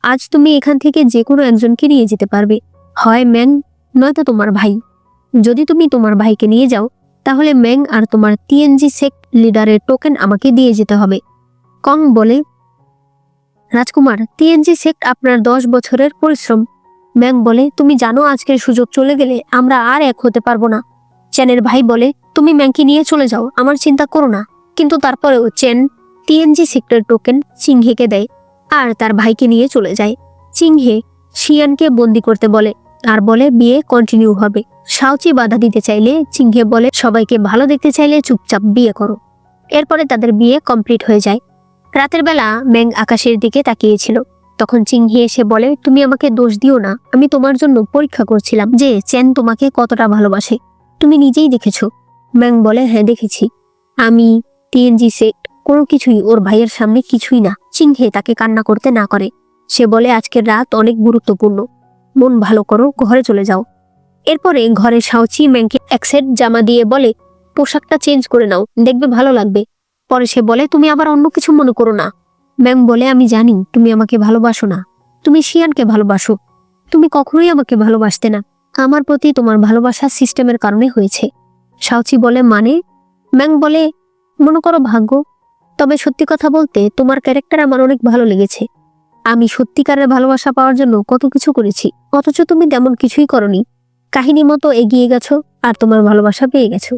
আজ তুমি এখান থেকে যে কোনো একজনকে নিয়ে যেতে পারবে, হয় ম্যাং নয়তো তোমার ভাই। যদি তুমি তোমার ভাইকে নিয়ে যাও তাহলে ম্যাং আর তোমার টিএনজি সেক্ট লিডারের টোকেন আমাকে দিয়ে যেতে হবে। কং বলে রাজকুমার টিএনজি সেক্ট আপনার 10 বছরের পরিশ্রম। ম্যাং বলে তুমি জানো আজকের সুযোগ চলে গেলে আমরা আর এক হতে পারবো না। চ্যানের ভাই বলে তুমি ম্যাংকে নিয়ে চলে যাও, আমার চিন্তা করো না। কিন্তু তারপরেও চ্যান টিএনজি সেক্টর টোকেন চিংহেকে দেয় আর তার ভাইকে নিয়ে চলে যায়। চিংহে শিয়ানকে বন্দি করতে বলে আর বলে বিয়ে কন্টিনিউ হবে। শাওচি বাধা দিতে চাইলে চিংহে বলে সবাইকে ভালো দেখতে চাইলে চুপচাপ বিয়ে করো। এরপরে তাদের বিয়ে কমপ্লিট হয়ে যায়। রাতের বেলা ম্যাং আকাশের দিকে তাকিয়েছিল। তখন চিংহে এসে বলে তুমি আমাকে দোষ দিও না, আমি তোমার জন্য পরীক্ষা করছিলাম যে চ্যান তোমাকে কতটা ভালোবাসে, তুমি নিজেই দেখেছো। ম্যাং বলে হ্যাঁ দেখেছি, আমি টিএনজি সেক্ট কোনো কিছুই ওর ভাইয়ের সামনে কিছুই না। চিংহে তাকে কান্না করতে না করে। সে বলে আজকের রাত অনেক গুরুত্বপূর্ণ, মন ভালো করো, ঘরে চলে যাও। এরপরে ঘরে শাওচি ম্যাংকে এক সেট জামা দিয়ে বলে পোশাকটা চেঞ্জ করে নাও, দেখবে ভালো লাগবে। পরে সে বলে তুমি আবার অন্য কিছু মনে করো না। ম্যাং বলে আমি জানি তুমি আমাকে ভালোবাসো না, তুমি শিয়ানকে ভালোবাসো, তুমি কখনোই আমাকে ভালোবাসতে না। আমার প্রতি তোমার ভালোবাসা সিস্টেমের কারণে হয়েছে। শাওচি বলে মানে? ম্যাং বলে মনে করো ভাগ্য। তবে সত্যি কথা বলতে তোমার ক্যারেক্টার আমার অনেক ভালো লেগেছে। আমি সত্যিকারের ভালোবাসা পাওয়ার জন্য কত কিছু করেছি, অথচ তুমি তেমন কিছুই করনি। কাহিনী মতো এগিয়ে গেছো আর তোমার ভালোবাসা পেয়ে গেছো।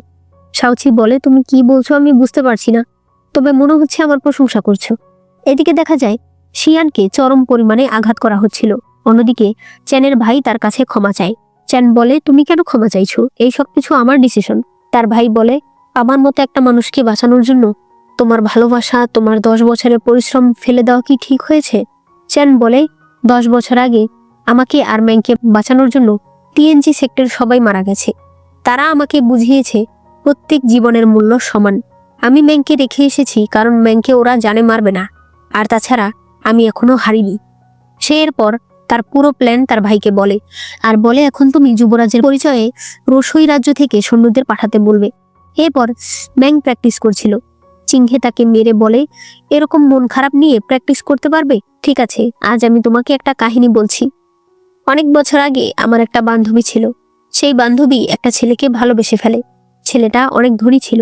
শাওচি বলে, তুমি কি বলছো আমি বুঝতে পারছি না, তবে মনে হচ্ছে আমার প্রশংসা করছো। এদিকে দেখা যায় শিয়ানকে চরম পরিমাণে আঘাত করা হচ্ছিল। অন্যদিকে চ্যানের ভাই তার কাছে ক্ষমা চায়। চ্যান বলে, তুমি কেন ক্ষমা চাইছো? এই সব কিছু আমার ডিসিশন। তার ভাই বলে, আমার মতো একটা মানুষকে বাঁচানোর জন্য তোমার ভালোবাসা, তোমার 10 বছরের পরিশ্রম ফেলে দেওয়া কি ঠিক হয়েছে? চ্যান বলে, 10 বছর আগে আমাকে আর ম্যাংকে বাঁচানোর জন্য টিএনজি সেক্টর সবাই মারা গেছে। তারা আমাকে বুঝিয়েছে প্রত্যেক জীবনের মূল্য সমান। আমি ম্যাংকে রেখে এসেছি কারণ ম্যাংকে ওরা জানে মারবে না। আর তাছাড়া আমি এখনো হারিনি। সে এরপর তার পুরো প্ল্যান তার ভাইকে বলে, আর বলে, এখন তুমি যুবরাজের পরিচয়ে রসই রাজ্য থেকে সৈন্যদের পাঠাতে বলবে। এরপর ম্যাং প্র্যাকটিস করছিল। চিংহে তাকে মেরে বলে, এরকম মন খারাপ নিয়ে প্র্যাকটিস করতে পারবে? ঠিক আছে, আজ আমি তোমাকে একটা কাহিনী বলছি। অনেক বছর আগে আমার একটা বান্ধবী ছিল। সেই বান্ধবী একটা ছেলেকে ভালোবেসে ফেলে। ছেলেটা অনেক ধনী ছিল,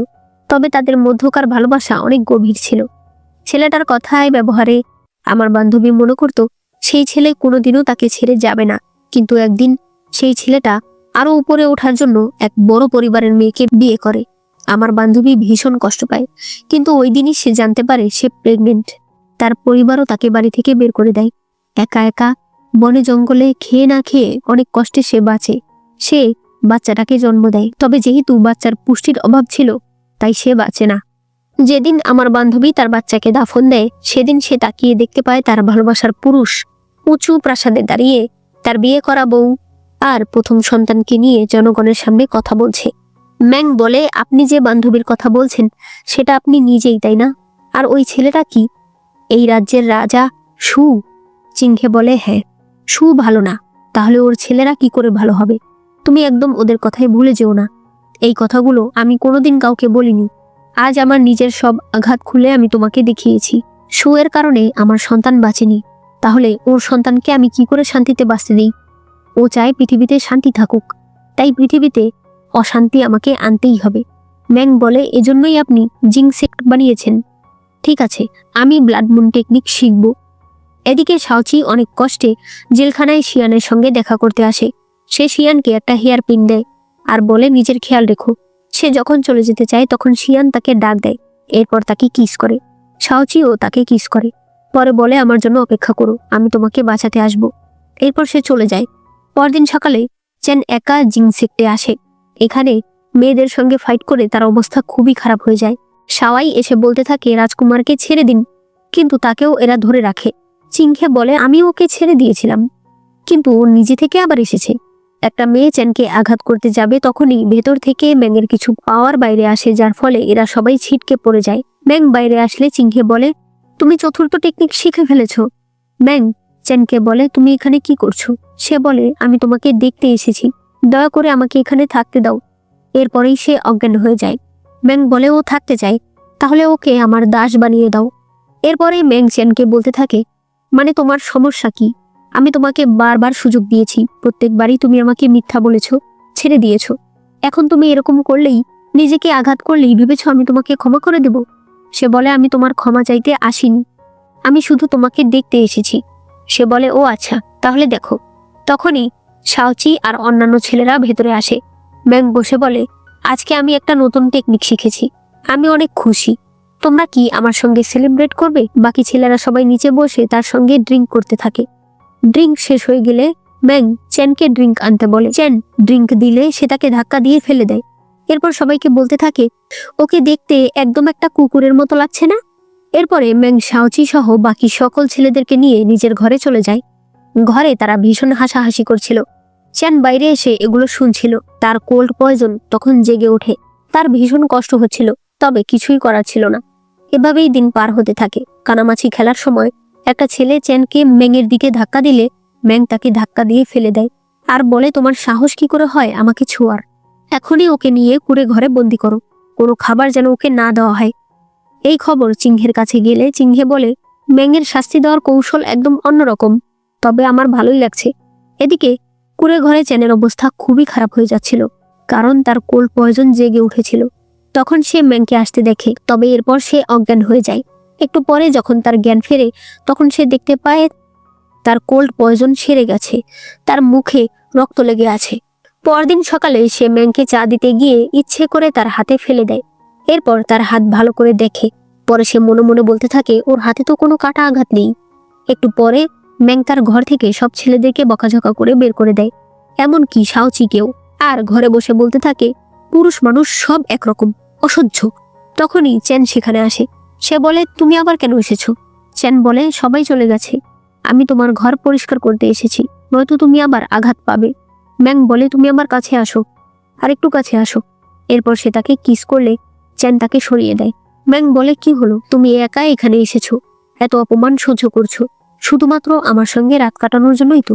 তবে তাদের মধ্যকার ভালোবাসা অনেক গভীর ছিল। ছেলেটার কথায় ব্যবহারে আমার বান্ধবী মনে করত সেই ছেলে কোনোদিনও তাকে ছেড়ে যাবে না। কিন্তু একদিন সেই ছেলেটা আরো উপরে ওঠার জন্য এক বড় পরিবারের মেয়েকে বিয়ে করে। আমার বান্ধবী ভীষণ কষ্ট পায়, কিন্তু ওই দিনই সে জানতে পারে সে প্রেগনেন্ট। তার পরিবারও তাকে বাড়ি থেকে বের করে দেয়। একা একা বনে জঙ্গলে খেয়ে না খেয়ে অনেক কষ্টে সে বাঁচে। সে বাচ্চাটাকে জন্ম দেয়, তবে যেহেতু বাচ্চার পুষ্টির অভাব ছিল তাই সে বাঁচে না। যেদিন আমার বান্ধবী তার বাচ্চাকে দাফন দেয়, সেদিন সে তাকিয়ে দেখতে পায় তার ভালোবাসার পুরুষ উঁচু প্রাসাদে দাঁড়িয়ে তার বিয়ে করা বউ আর প্রথম সন্তানকে নিয়ে জনগণের সামনে কথা বলছে। ম্যাং বলে, আপনি যে বান্ধবীর কথা বলছেন সেটা আপনি নিজেই, তাই না? আর ওই ছেলেটা কি? এই রাজ্যের রাজা সু? চিংহে বলে, হ্যাঁ, সু ভালো না, তাহলে ওর ছেলেরা কি করে ভালো হবে? তুমি একদম ওদের কথাই ভুলে যেও না। এই কথাগুলো আমি কোনোদিন কাউকে বলিনি। আজ আমার নিজের সব আঘাত খুলে আমি তোমাকে দেখিয়েছি। সু এর কারণে আমার সন্তান বাঁচেনি, তাহলে ওর সন্তানকে আমি কি করে শান্তিতে বাঁচতে দিই? ও চায় পৃথিবীতে শান্তি থাকুক, তাই পৃথিবীতে অশান্তি আমাকে আনতেই হবে। ম্যাং বলে, এজন্যই আপনি জিং সেক্ট বানিয়েছেন। ঠিক আছে, আমি ব্লাড মুন টেকনিক শিখব। এদিকে শাওচি অনেক কষ্টে জেলখানায় শিয়ানের সঙ্গে দেখা করতে আসে। সে শিয়ানকে একটা হেয়ার পিন দেয় আর বলে, নিজের খেয়াল রেখো। সে যখন চলে যেতে চায় তখন শিয়ান তাকে ডাক দেয়। এরপর তাকে কিস করে। শাওচিও তাকে কিস করে। পরে বলে, আমার জন্য অপেক্ষা করো, আমি তোমাকে বাঁচাতে আসব। এরপর সে চলে যায়। পরদিন সকালে চ্যান একা জিং সেক্টে আসে। এখানে মেয়েদের সঙ্গে ফাইট করে তার অবস্থা খুবই খারাপ হয়ে যায়। শাওয়াই এসে বলতে থাকে, রাজকুমারকে ছেড়ে দিন, কিন্তু তাকেও এরা ধরে রাখে। চিংহে বলে, আমি ওকে ছেড়ে দিয়েছিলাম, কিন্তু ও নিজে থেকে আবার এসেছে। একটা মেয়ে চ্যানকে আঘাত করতে যাবে, তখনই ভেতর থেকে ম্যাংয়ের কিছু পাওয়ার বাইরে আসে, যার ফলে এরা সবাই ছিটকে পড়ে যায়। ম্যাং বাইরে আসলে চিংহে বলে, তুমি চতুর্থ টেকনিক শিখে ফেলেছ। ম্যাং চ্যানকে বলে, তুমি এখানে কি করছো? সে বলে, আমি তোমাকে দেখতে এসেছি, দয়া করে আমাকে এখানে থাকতে দাও। এরপরেই সে অজ্ঞান হয়ে যায়। ম্যাং বলে, ও থাকতে চায়, তাহলে ওকে আমার দাস বানিয়ে দাও। এরপরে ম্যাং চ্যানকে বলতে থাকে, মানে তোমার সমস্যা কি? আমি তোমাকে বারবার সুযোগ দিয়েছি, প্রত্যেকবারই তুমি আমাকে মিথ্যা বলেছ, ছেড়ে দিয়েছ। এখন তুমি এরকম করলেই, নিজেকে আঘাত করলেই ভেবেছ আমি তোমাকে ক্ষমা করে দেব? সে বলে, আমি তোমার ক্ষমা চাইতে আসিনি, আমি শুধু তোমাকে দেখতে এসেছি। সে বলে, ও আচ্ছা, তাহলে দেখো। তখনই শাওচি আর অন্যান্য ছেলেরা ভেতরে আসে। ম্যাং বসে বলে, আজকে আমি একটা নতুন টেকনিক শিখেছি, আমি অনেক খুশি। তোমরা কি আমার সঙ্গে সেলিব্রেট করবে? বাকি ছেলেরা সবাই নিচে বসে তার সঙ্গে ড্রিঙ্ক করতে থাকে। ড্রিঙ্ক শেষ হয়ে গেলে ম্যাং চ্যানকে ড্রিঙ্ক আনতে বলে। চ্যান ড্রিঙ্ক দিলে সে তাকে ধাক্কা দিয়ে ফেলে দেয়। এরপর সবাইকে বলতে থাকে, ওকে দেখতে একদম একটা কুকুরের মতো লাগছে না? এরপরে ম্যাং শাওচি সহ বাকি সকল ছেলেদেরকে নিয়ে নিজের ঘরে চলে যায়। ঘরে তারা ভীষণ হাসাহাসি করছিল। চ্যান বাইরে এসে এগুলো শুনছিল। তার কোল্ড পয়জন তখন জেগে ওঠে। তার ভীষণ কষ্ট হচ্ছিল, তবে কিছুই করার ছিল না। এভাবেই দিন পার হতে থাকে। কানামাছি খেলার সময় একটা ছেলে চ্যানকে ম্যাংয়ের দিকে ধাক্কা দিলে ম্যাং তাকে ধাক্কা দিয়ে ফেলে দেয় আর বলে, তোমার সাহস কি করে হয় আমাকে ছোঁয়ার? এখনই ওকে নিয়ে কুড়ে ঘরে বন্দি করো, কোনো খাবার যেন ওকে না দেওয়া হয়। এই খবর চিংহের কাছে গেলে চিংহে বলে, ম্যাংয়ের শাস্তি দেওয়ার কৌশল একদম অন্যরকম, তবে আমার ভালোই লাগছে। এদিকে কুড়ে ঘরে চ্যানের অবস্থা খুবই খারাপ হয়ে যাচ্ছিল, কারণ তার কোল্ড পয়জন জেগে উঠেছিল। তখন সে ম্যাংকে আসতে দেখে, তবে এরপর সে অজ্ঞান হয়ে যায়। একটু পরে যখন তার জ্ঞান ফেরে তখন সে দেখতে পায় তার কোল্ড পয়জন সেরে গেছে, তার মুখে রক্ত লেগে আছে। পরদিন সকালে সে ম্যাংকে চা দিতে গিয়ে ইচ্ছে করে তার হাতে ফেলে দেয়। এরপর তার হাত ভালো করে দেখে, পরে সে মনে মনে বলতে থাকে ওর হাতে তো কোনো কাটা আঘাত নেই। একটু পরে ম্যাং তার ঘর থেকে সব ছেলেদেরকে বকাঝকা করে বের করে দেয়, এমনকি শাওচিকেও। আর ঘরে বসে বলতে থাকে পুরুষ মানুষ সব একরকম, অসহ্য। তখনই চ্যান সেখানে আসে। সে বলে তুমি আবার কেন এসেছো? চ্যান বলে সবাই চলে গেছে, আমি তোমার ঘর পরিষ্কার করতে এসেছি, নয়তো তুমি আবার আঘাত পাবে। ম্যাং বলে তুমি আমার কাছে আসো, আর একটু কাছে আসো। এরপর সে তাকে কিস করলে চ্যান তাকে সরিয়ে দেয়। ম্যাং বলে কি হলো, তুমি একা এখানে এসেছো, এত অপমান সহ্য করছো শুধুমাত্র আমার সঙ্গে রাত কাটানোর জন্যই তো।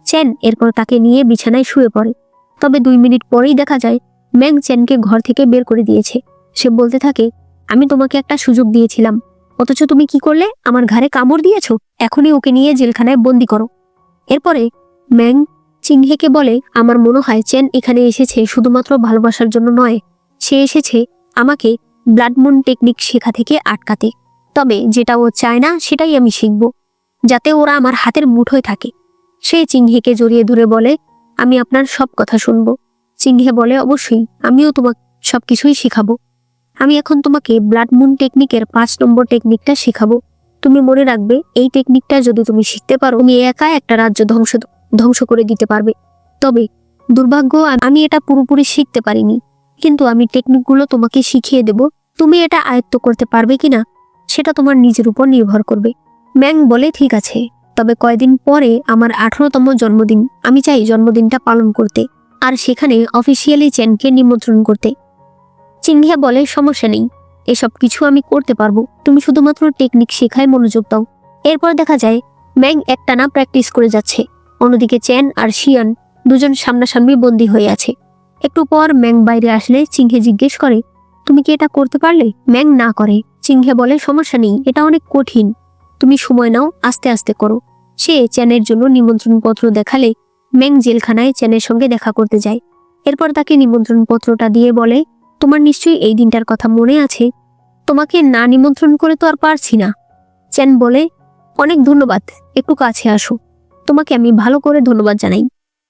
চ্যান এরপর তাকে নিয়ে বিছানায় শুয়ে পড়ে। তবে 2 মিনিট পরেই দেখা যায় ম্যাং চ্যানকে ঘর থেকে বের করে দিয়েছে। সে বলতে থাকে আমি তোমাকে একটা সুযোগ দিয়েছিলাম, অথচ তুমি কি করলে, আমার ঘাড়ে কামড় দিয়েছো, এখনই ওকে নিয়ে জেলখানায় বন্দি করো। এরপরে ম্যাং চিংহেকে বলে আমার মনে হয় চ্যান এখানে এসেছে শুধুমাত্র ভালোবাসার জন্য নয়, সে এসেছে আমাকে ব্লাড মুন টেকনিক শেখা থেকে আটকাতে। তবে যেটা ও চায় না সেটাই আমি শিখব, যাতে ওরা আমার হাতের মুঠোয় থাকে। সে চিংহেকে জড়িয়ে ধরে বলে আমি আপনার সব কথা শুনব। চিংহে বলে অবশ্যই, আমিও তোমাকে সবকিছুই শেখাবো। আমি এখন তোমাকে ব্লাড মুন টেকনিকের 5 নম্বর টেকনিকটা শেখাবো। তুমি মনে রাখবে এই টেকনিকটা যদি তুমি শিখতে পারো তুমি একা একটা রাজ্য ধ্বংস করে দিতে পারবে। তবে দুর্ভাগ্য আমি এটা পুরোপুরি শিখতে পারিনি, কিন্তু আমি টেকনিকগুলো তোমাকে শিখিয়ে দেব। তুমি এটা আয়ত্ত করতে পারবে কিনা সেটা তোমার নিজের উপর নির্ভর করবে। ম্যাং বলে ঠিক আছে, তবে কয়দিন পরে আমার 18তম জন্মদিন, আমি চাই জন্মদিনটা পালন করতে, আর সেখানে অফিসিয়ালি চ্যানকে নিমন্ত্রণ করতে। চিংহে বলে সমস্যা নেই, এসব কিছু আমি করতে পারবো, তুমি শুধুমাত্র টেকনিক শেখায় মনোযোগ দাও। এরপর দেখা যায় ম্যাং একটানা প্র্যাকটিস করে যাচ্ছে, অন্যদিকে চ্যান আর শিয়ান দুজন সামনাসামনি বন্দী হয়ে আছে। একটু পর ম্যাং বাইরে আসলে চিংহে জিজ্ঞেস করে তুমি কি এটা করতে পারলে? ম্যাং না করে। চিংহে বলে সমস্যা নেই, এটা অনেক কঠিন, তুমি সময় নাও, আস্তে আস্তে করো। সে চ্যানের জন্য নিমন্ত্রণ পত্র দেখালে ম্যাং জেলখানায় চ্যানের সঙ্গে দেখা করতে যায়। এরপর তাকে নিমন্ত্রণ পত্রটা দিয়ে বলে তোমার নিশ্চয়ই এই দিনটার কথা মনে আছে, তোমাকে না নিমন্ত্রণ করে তো আর পারছি না। চ্যান বলে অনেক ধন্যবাদ, একটু কাছে আসো, তোমাকে আমি ভালো করে ধন্যবাদ জানাই।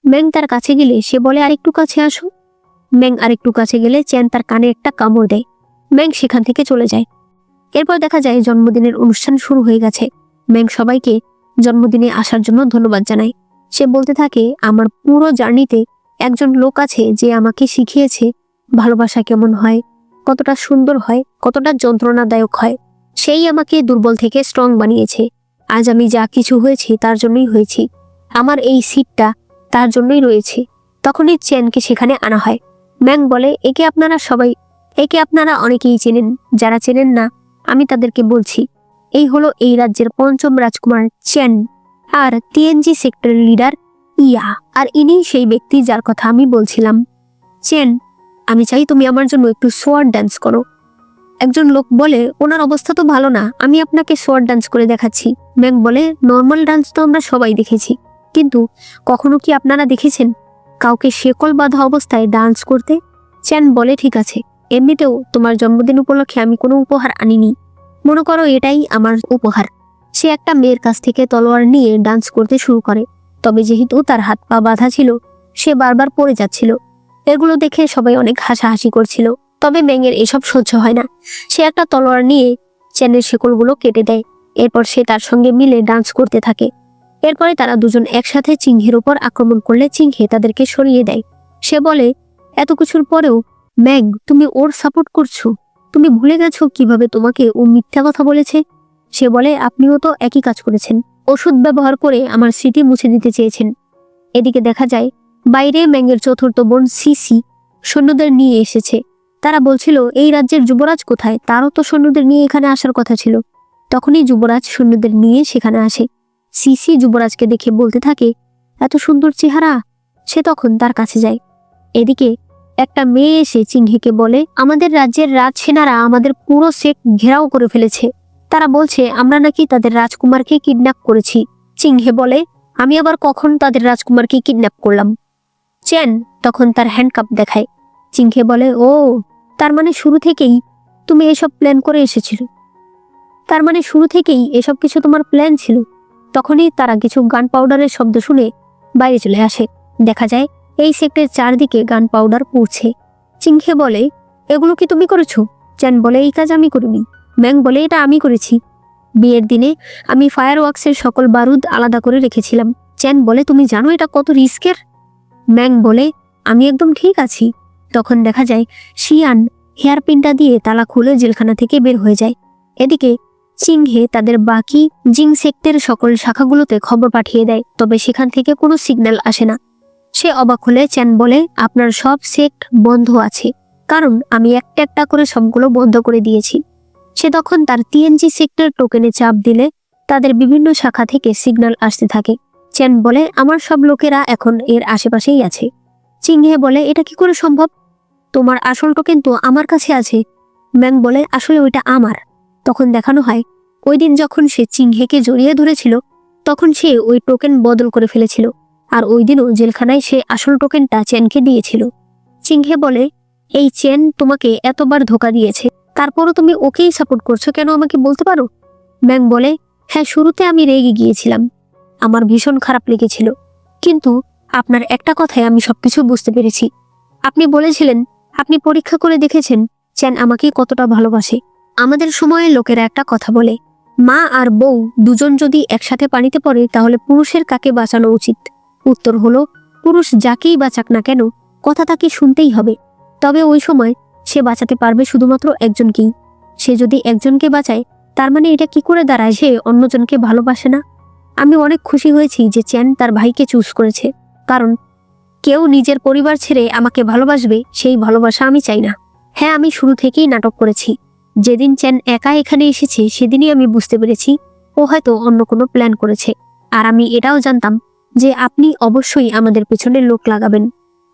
ম্যাং তার কাছে গেলে সে বলে আরেকটু কাছে আসো। ম্যাং আরেকটু কাছে গেলে চ্যান তার কানে একটা কামড় দেয়। ম্যাং সেখান থেকে চলে যায়। এরপর দেখা যায় জন্মদিনের অনুষ্ঠান শুরু হয়ে গেছে। ম্যাং সবাইকে জন্মদিনে আসার জন্য ধন্যবাদ জানায়। সে বলতে থাকে আমার পুরো জার্নিতে একজন লোক আছে যে আমাকে শিখিয়েছে ভালোবাসা কেমন হয়, কতটা সুন্দর হয়, কতটা যন্ত্রণাদায়ক হয়। সেই আমাকে দুর্বল থেকে স্ট্রং বানিয়েছে। আজ আমি যা কিছু হয়েছি তার জন্যই হয়েছি, আমার এই সিটটা তার জন্যই রয়েছে। তখনই চ্যানকে সেখানে আনা হয়। ম্যাং বলে একে আপনারা অনেকেই চেনেন, যারা চেনেন না আমি তাদেরকে বলছি, এই হলো এই রাজ্যের 5ম রাজকুমার চ্যান, আর টিএনজি সেক্টরের লিডার ইয়া, আর ইনি সেই ব্যক্তি যার কথা আমি বলছিলাম। চ্যান, আমি চাই তুমি আমার জন্য একটু সোয়ার্ড ডান্স করো। একজন লোক বলে ওনার অবস্থা তো ভালো না, আমি আপনাকে সোয়ার্ড ডান্স করে দেখাচ্ছি। ম্যাং বলে নর্মাল ডান্স তো আমরা সবাই দেখেছি, কিন্তু কখনো কি আপনারা দেখেছেন কাউকে শেকল বাঁধা অবস্থায় ডান্স করতে? চ্যান বলে ঠিক আছে, এমনিতেও তোমার জন্মদিন উপলক্ষে আমি কোনো উপহার আনিনি, মনে করো এটাই আমার উপহার। সে একটা মেয়ের কাছ থেকে তলোয়ার নিয়ে ডান্স করতে শুরু করে। তবে যেহেতু তার হাত পা বাঁধা ছিল সে বারবার পড়ে যাচ্ছিল। এগুলো দেখে সবাই অনেক হাসাহাসি করছিল। তবে ম্যাংয়ের এসব সহ্য হয় না। সে একটা তলোয়ার নিয়ে চ্যানের শেকলগুলো কেটে দেয়। এরপর সে তার সঙ্গে মিলে ডান্স করতে থাকে। এরপরে তারা দুজন একসাথে চিংহের উপর আক্রমণ করলে চিংহে তাদেরকে সরিয়ে দেয়। সে বলে এত কিছুর পরেও ম্যাং, তুমি ওর সাপোর্ট করছো? তুমি ভুলে গেছো কিভাবে তোমাকে ও মিথ্যা কথা বলেছে? সে বলে আপনিও তো একই কাজ করেছেন, ওষুধ ব্যবহার করে আমার স্মৃতি মুছে দিতে চেয়েছেন। এদিকে দেখা যায় বাইরে ম্যাংয়ের চতুর্থ বোন সিসি সৈন্যদের নিয়ে এসেছে। তারা বলছিল এই রাজ্যের যুবরাজ কোথায়, তারও তো সৈন্যদের নিয়ে এখানে আসার কথা ছিল। তখনই যুবরাজ সৈন্যদের নিয়ে সেখানে আসে। সিসি যুবরাজকে দেখে বলতে থাকে এত সুন্দর চেহারা। সে তখন তার কাছে যায়। এদিকে একটা মেয়ে এসে চিংহেকে বলে আমাদের রাজ্যের রাজসেনারা আমাদের পুরো সেট ঘেরাও করে ফেলেছে, তারা বলছে আমরা নাকি তাদের রাজকুমারকে কিডন্যাপ করেছি। চিংহে বলে আমি আবার কখন তাদের রাজকুমারকে কিডন্যাপ করলাম? চ্যান তখন তার হ্যান্ডকাপ দেখায়। চিংহে বলে ও, তার মানে শুরু থেকেই তুমি এসব প্ল্যান করে এসেছিল। তার মানে শুরু থেকেই এসব কিছু তোমার প্ল্যান ছিল। তখনই তারা কিছু গান পাউডারের শব্দ শুনে বাইরে চলে আসে। দেখা যায় এই সেক্টরের চারদিকে গান পাউডার পড়ছে। চিংহে বলে, এগুলো কি তুমি করেছো? চ্যান বলে, এই কাজ আমি করিনি। ম্যাং বলে, এটা আমি করেছি। বিয়ের দিনে আমি ফায়ার ওয়ার্কসের সকল বারুদ আলাদা করে রেখেছিলাম। চ্যান বলে, তুমি জানো এটা কত রিস্কের? ম্যাং বলে, আমি একদম ঠিক আছি। তখন দেখা যায় শিয়ান হেয়ারপিনটা দিয়ে তালা খুলে জেলখানা থেকে বের হয়ে যায়। এদিকে চিংহে তাদের বাকি জিং সেক্টের সকল শাখাগুলোতে খবর পাঠিয়ে দেয়, তবে সেখান থেকে কোনো সিগন্যাল আসে না। সে অবাক হলে চ্যান বলে, আপনার সব সেক্ট বন্ধ আছে, কারণ আমি একটা একটা করে সবগুলো বন্ধ করে দিয়েছি। সে তখন তার টিএনজি সেক্টর টোকেনে চাপ দিলে তাদের বিভিন্ন শাখা থেকে সিগন্যাল আসতে থাকে। চ্যান বলে, আমার সব লোকেরা এখন এর আশেপাশেই আছে। চিংহে বলে, এটা কি করে সম্ভব? তোমার আসল টোকেন তো আমার কাছে আছে। ম্যাং বলে, আসলে ওইটা আমার। তখন দেখানো হয় ওই দিন যখন সে চিংহেকে জড়িয়ে ধরেছিল তখন সে ওই টোকেন বদল করে ফেলেছিল, আর ওই দিনও জেলখানায় সে আসল টোকেনটা চেনকে দিয়েছিল। চিংহে বলে, এই চেন তোমাকে এতবার ধোকা দিয়েছে, তারপরও তুমি ওকেই সাপোর্ট করছো কেন, আমাকে বলতে পারো? ম্যাং বলে, হ্যাঁ, শুরুতে আমি রেগে গিয়েছিলাম, আমার ভীষণ খারাপ লেগেছিল, কিন্তু আপনার একটা কথায় আমি সবকিছু বুঝতে পেরেছি। আপনি বলেছিলেন আপনি পরীক্ষা করে দেখেছেন চেন আমাকে কতটা ভালোবাসে। আমাদের সময়ে লোকেরা একটা কথা বলে, মা আর বউ দুজন যদি একসাথে পানিতে পড়ে তাহলে পুরুষের কাকে বাঁচানো উচিত? উত্তর হলো, পুরুষ যাকেই বাঁচাক না কেন কথা তাকে শুনতেই হবে। তবে ওই সময় সে বাঁচাতে পারবে শুধুমাত্র একজনকেই। সে যদি একজনকে বাঁচায় তার মানে এটা কি করে দাঁড়ায় সে অন্যজনকে ভালোবাসে না? আমি অনেক খুশি হয়েছি যে চ্যান তার ভাইকে চুজ করেছে, কারণ কেউ নিজের পরিবার ছেড়ে আমাকে ভালোবাসবে সেই ভালোবাসা আমি চাই না। হ্যাঁ, আমি শুরু থেকেই নাটক করেছি। যেদিন চ্যান একা এখানে এসেছে সেদিনই আমি বুঝতে পেরেছি ও হয়তো অন্য কোনো প্ল্যান করেছে। আর আমি এটাও জানতাম যে আপনি অবশ্যই আমাদের পেছনে লোক লাগাবেন,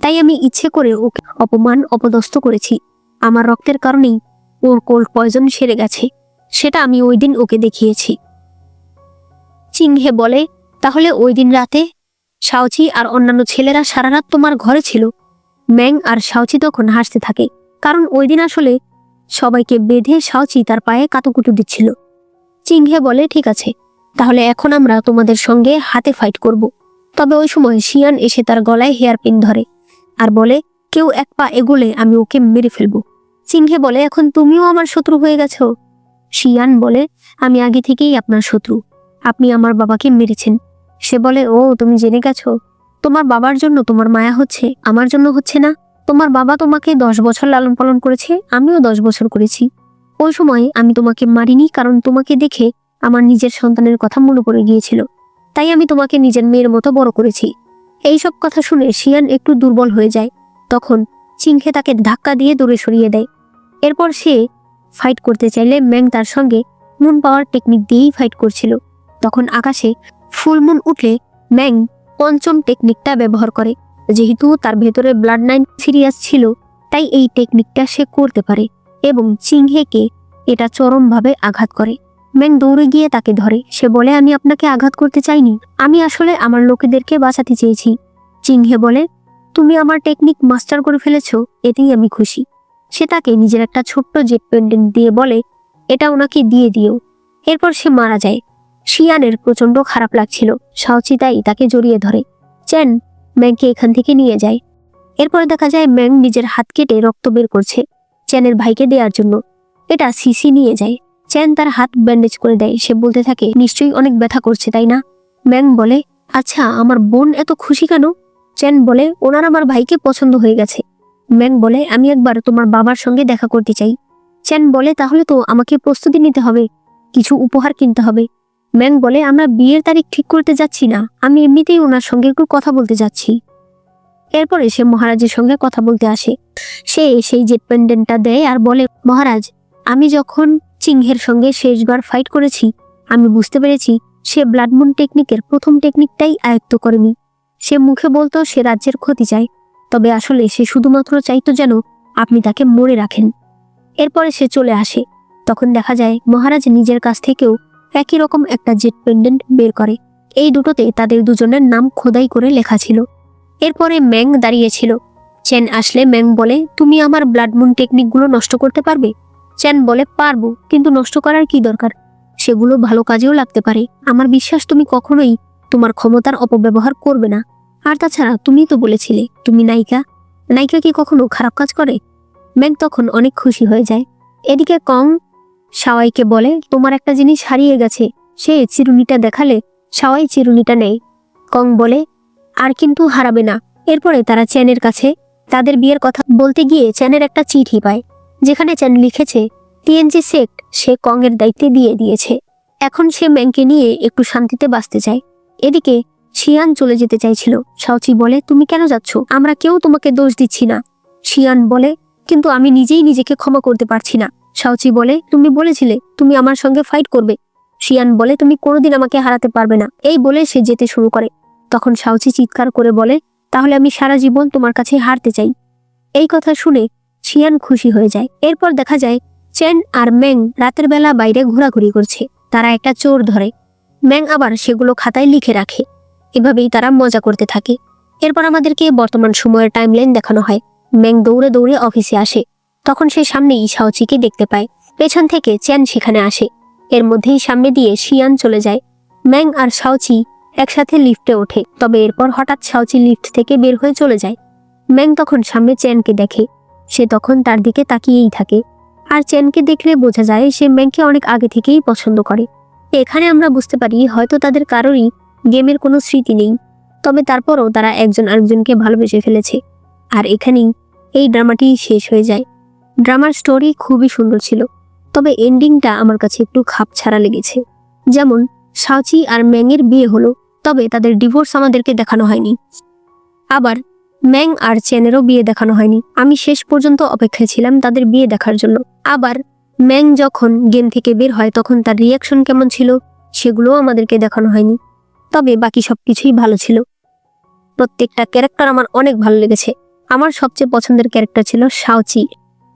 তাই আমি ইচ্ছে করে ওকে অপমান অপদস্থ করেছি। আমার রক্তের কারণেই ওর কোল্ড পয়জন সেরে গেছে, সেটা আমি ওই দিন ওকে দেখিয়েছি। চিংহে বলে, তাহলে ওই দিন রাতে শাওচি আর অন্যান্য ছেলেরা সারা রাত তোমার ঘরে ছিল? ম্যাং আর শাওচি তখন হাসতে থাকে, কারণ ওই দিন আসলে সবাইকে বেঁধে শাওচি তার পায়ে কাতুকুতু দিচ্ছিল। চিংহে বলে, ঠিক আছে, তাহলে এখন আমরা তোমাদের সঙ্গে হাতে ফাইট করব। তবে ওই সময় শিয়ান এসে তার গলায় হেয়ারপিন ধরে আর বলে, কেউ এক পা এগোলে আমি ওকে মেরে ফেলবো। চিংহে বলে, এখন তুমিও আমার শত্রু হয়ে গেছো? শিয়ান বলে, আমি আগে থেকেই আপনার শত্রু, আপনি আমার বাবাকে মেরেছেন। সে বলে, ও, তুমি জেনে গেছো? তোমার বাবার জন্য তোমার মায়া হচ্ছে, আমার জন্য হচ্ছে না? তোমার বাবা তোমাকে 10 বছর লালন পালন করেছে, আমিও 10 বছর করেছি। ওই সময় আমি তোমাকে মারিনি, কারণ তোমাকে দেখে আমার নিজের সন্তানের কথা মনে পড়ে গিয়েছিল, তাই আমি তোমাকে নিজের মেয়ের মতো বড় করেছি। এইসব কথা শুনে শিয়ান একটু দুর্বল হয়ে যায়। তখন চিংহে তাকে ধাক্কা দিয়ে দূরে সরিয়ে দেয়। এরপর সে ফাইট করতে চাইলে ম্যাং তার সঙ্গে মুন পাওয়ার টেকনিক দিয়েই ফাইট করছিল। তখন আকাশে ফুলমুন উঠলে ম্যাং পঞ্চম টেকনিকটা ব্যবহার করে। যেহেতু তার ভেতরে ব্লাড লাইন সিরিয়াস ছিল, তাই এই টেকনিকটা সে করতে পারে এবং চিংহেকে এটা চরমভাবে আঘাত করে। ম্যাং দৌড়ে গিয়ে তাকে ধরে। সে বলে, আমি আপনাকে আঘাত করতে চাইনি, আমি আসলে আমার লোকেদেরকে বাঁচাতে চেয়েছি। চিংহে বলে, তুমি আমার টেকনিক মাস্টার করে ফেলেছো, এতেই আমি খুশি। সে তাকে নিজের একটা ছোট্ট জেট পেন্ডেন্ট দিয়ে বলে, এটা ওনাকে দিয়ে দিও। এরপর সে মারা যায়। শিয়ানের প্রচন্ড খারাপ লাগছিল, শাওচি তাই তাকে জড়িয়ে ধরে। চ্যান ম্যাংকে এখান থেকে নিয়ে যায়। এরপর দেখা যায় ম্যাং নিজের হাত কেটে রক্ত বের করছে চ্যানের ভাইকে দেওয়ার জন্য। এটা সিসি নিয়ে যায়। চ্যান তার হাত ব্যান্ডেজ করে দেয়। সে বলতে থাকে, নিশ্চয়ই অনেক ব্যথা করছে, তাই না? ম্যাং বলে, আচ্ছা, আমার বোন এত খুশি কেন? চ্যান বলে, ওনার আমার ভাইকে পছন্দ হয়ে গেছে। ম্যাং বলে, আমি একবার তোমার বাবার সঙ্গে দেখা করতে চাই। চ্যান বলে, তাহলে তো আমাকে প্রস্তুতি নিতে হবে, কিছু উপহার কিনতে হবে। ম্যাং বলে, আমরা বিয়ের তারিখ ঠিক করতে যাচ্ছি না, আমি এমনিতেই ওনার সঙ্গে একটু কথা বলতে যাচ্ছি। এরপরে সে মহারাজের সঙ্গে কথা বলতে আসে। সে সেই জেট পেন্ডেন্টটা দেয় আর বলে, মহারাজ, আমি যখন চিংহের সঙ্গে শেষবার ফাইট করেছি আমি বুঝতে পেরেছি সে ব্লাডমুন টেকনিকের প্রথম টেকনিকটাই আয়ত্ত করেনি। সে মুখে বলতো সে রাজ্যের ক্ষতি চায়, তবে আসলে সে শুধুমাত্র চাইতো যেন আপনি তাকে মরে রাখেন। এরপরে সে চলে আসে। তখন দেখা যায় মহারাজ নিজের কাছ থেকেও একই রকম একটা জেট পেন্ডেন্ট বের করে। এই দুটোতে তাদের দুজনের নাম খোদাই করে লেখা ছিল। এরপরে ম্যাং দাঁড়িয়েছিল। চ্যান আসলে ম্যাং বলে, তুমি আমার ব্লাডমুন টেকনিকগুলো নষ্ট করতে পারবে? চ্যান বলে, পারবো, কিন্তু নষ্ট করার কি দরকার? সেগুলো ভালো কাজেও লাগতে পারে। আমার বিশ্বাস তুমি কখনোই তোমার ক্ষমতার অপব্যবহার করবে না। আর তাছাড়া তুমি তো বলেছিলে তুমি নায়িকা, নায়িকা কি কখনো খারাপ কাজ করে? ম্যাং তখন অনেক খুশি হয়ে যায়। এদিকে কং সাওয়াইকে বলে, তোমার একটা জিনিস হারিয়ে গেছে। সে চিরুনিটা দেখালে সাওয়াই চিরুনিটা নেয়। কং বলে, আর কিন্তু হারাবে না। এরপরে তারা চ্যানের কাছে তাদের বিয়ের কথা বলতে গিয়ে চ্যানের একটা চিঠি পায়, যেখানে চ্যান লিখেছে টিএনজি সেক্ট সে কং এর দায়িত্বে দিয়ে দিয়েছে। এখন সে ম্যাংকে নিয়ে একটু শান্তিতে বাঁচতে চায়। এদিকে শিয়ান চলে যেতে চাইছিল। শাওচি বলে, তুমি কেন যাচ্ছ? আমরা কেউ তোমাকে দোষ দিচ্ছি না। শিয়ান বলে, কিন্তু আমি নিজেই নিজেকে ক্ষমা করতে পারছি না। শাওচি বলে, তুমি বলেছিলে তুমি আমার সঙ্গে ফাইট করবে। শিয়ান বলে, তুমি কোনোদিন আমাকে হারাতে পারবে না। এই বলে সে যেতে শুরু করে। তখন শাওচি চিৎকার করে বলে, তাহলে আমি সারা জীবন তোমার কাছে হারতে চাই। এই কথা শুনে শিয়ান খুশি হয়ে যায়। এরপর দেখা যায় চেন আর ম্যাং রাতের বেলা বাইরে ঘোরাঘুরি করছে। তারা একটা চোর ধরে। ম্যাং আবার সেগুলো খাতায় লিখে রাখে। এভাবেই তারা মজা করতে থাকে। এরপর আমাদেরকে বর্তমান সময়ের টাইমলাইন দেখানো হয়। ম্যাং দৌড়ে দৌড়ে অফিসে আসে। তখন সে সামনেই শাওচিকে দেখতে পায়। পেছন থেকে চ্যান সেখানে আসে। এর মধ্যেই সামনে দিয়ে শিয়ান চলে যায়। ম্যাং আর শাওচি একসাথে লিফটে ওঠে। তবে এরপর হঠাৎ শাওচি লিফট থেকে বের হয়ে চলে যায়। ম্যাং তখন সামনে চ্যানকে দেখে। সে তখন তার দিকে তাকিয়েই থাকে। আর চ্যানকে দেখলে বোঝা যায় সে ম্যাংকে অনেক আগে থেকেই পছন্দ করে। এখানে আমরা বুঝতে পারি হয়তো তাদের কারোরই গেমের কোনো স্মৃতি নেই, তবে তারপরও তারা একজন আরেকজনকে ভালোবেসে ফেলেছে। আর এখানেই এই ড্রামাটি শেষ হয়ে যায়। ড্রামার স্টোরি খুবই সুন্দর ছিল, তবে এন্ডিংটা আমার কাছে একটু খাপছাড়া লেগেছে। যেমন শাওচি আর ম্যাংয়ের বিয়ে হলো, তবে তাদের ডিভোর্স আমাদেরকে দেখানো হয়নি। আবার ম্যাং আর চেনেরও বিয়ে দেখানো হয়নি। আমি শেষ পর্যন্ত অপেক্ষায় ছিলাম তাদের বিয়ে দেখার জন্য। আবার ম্যাং যখন গেম থেকে বের হয় তখন তার রিয়াকশন কেমন ছিল সেগুলোও আমাদেরকে দেখানো হয়নি। তবে বাকি সবকিছুই ভালো ছিল। প্রত্যেকটা ক্যারেক্টার আমার অনেক ভালো লেগেছে। আমার সবচেয়ে পছন্দের ক্যারেক্টার ছিল শাওচি।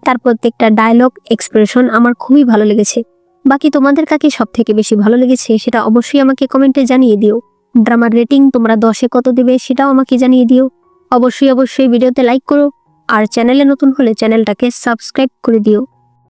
তার প্রত্যেকটা ডায়লগ এক্সপ্রেশন আমার খুবই ভালো লেগেছে। বাকি তোমাদের কাকে সব থেকে বেশি ভালো লেগেছে সেটা অবশ্যই আমাকে কমেন্টে জানিয়ে দিও। ড্রামার রেটিং তোমরা 10-এ কত দেবে সেটাও আমাকে জানিয়ে দিও। অবশ্যই ভিডিওতে লাইক করো, আর চ্যানেলে নতুন হলে চ্যানেলটাকে সাবস্ক্রাইব করে দিও।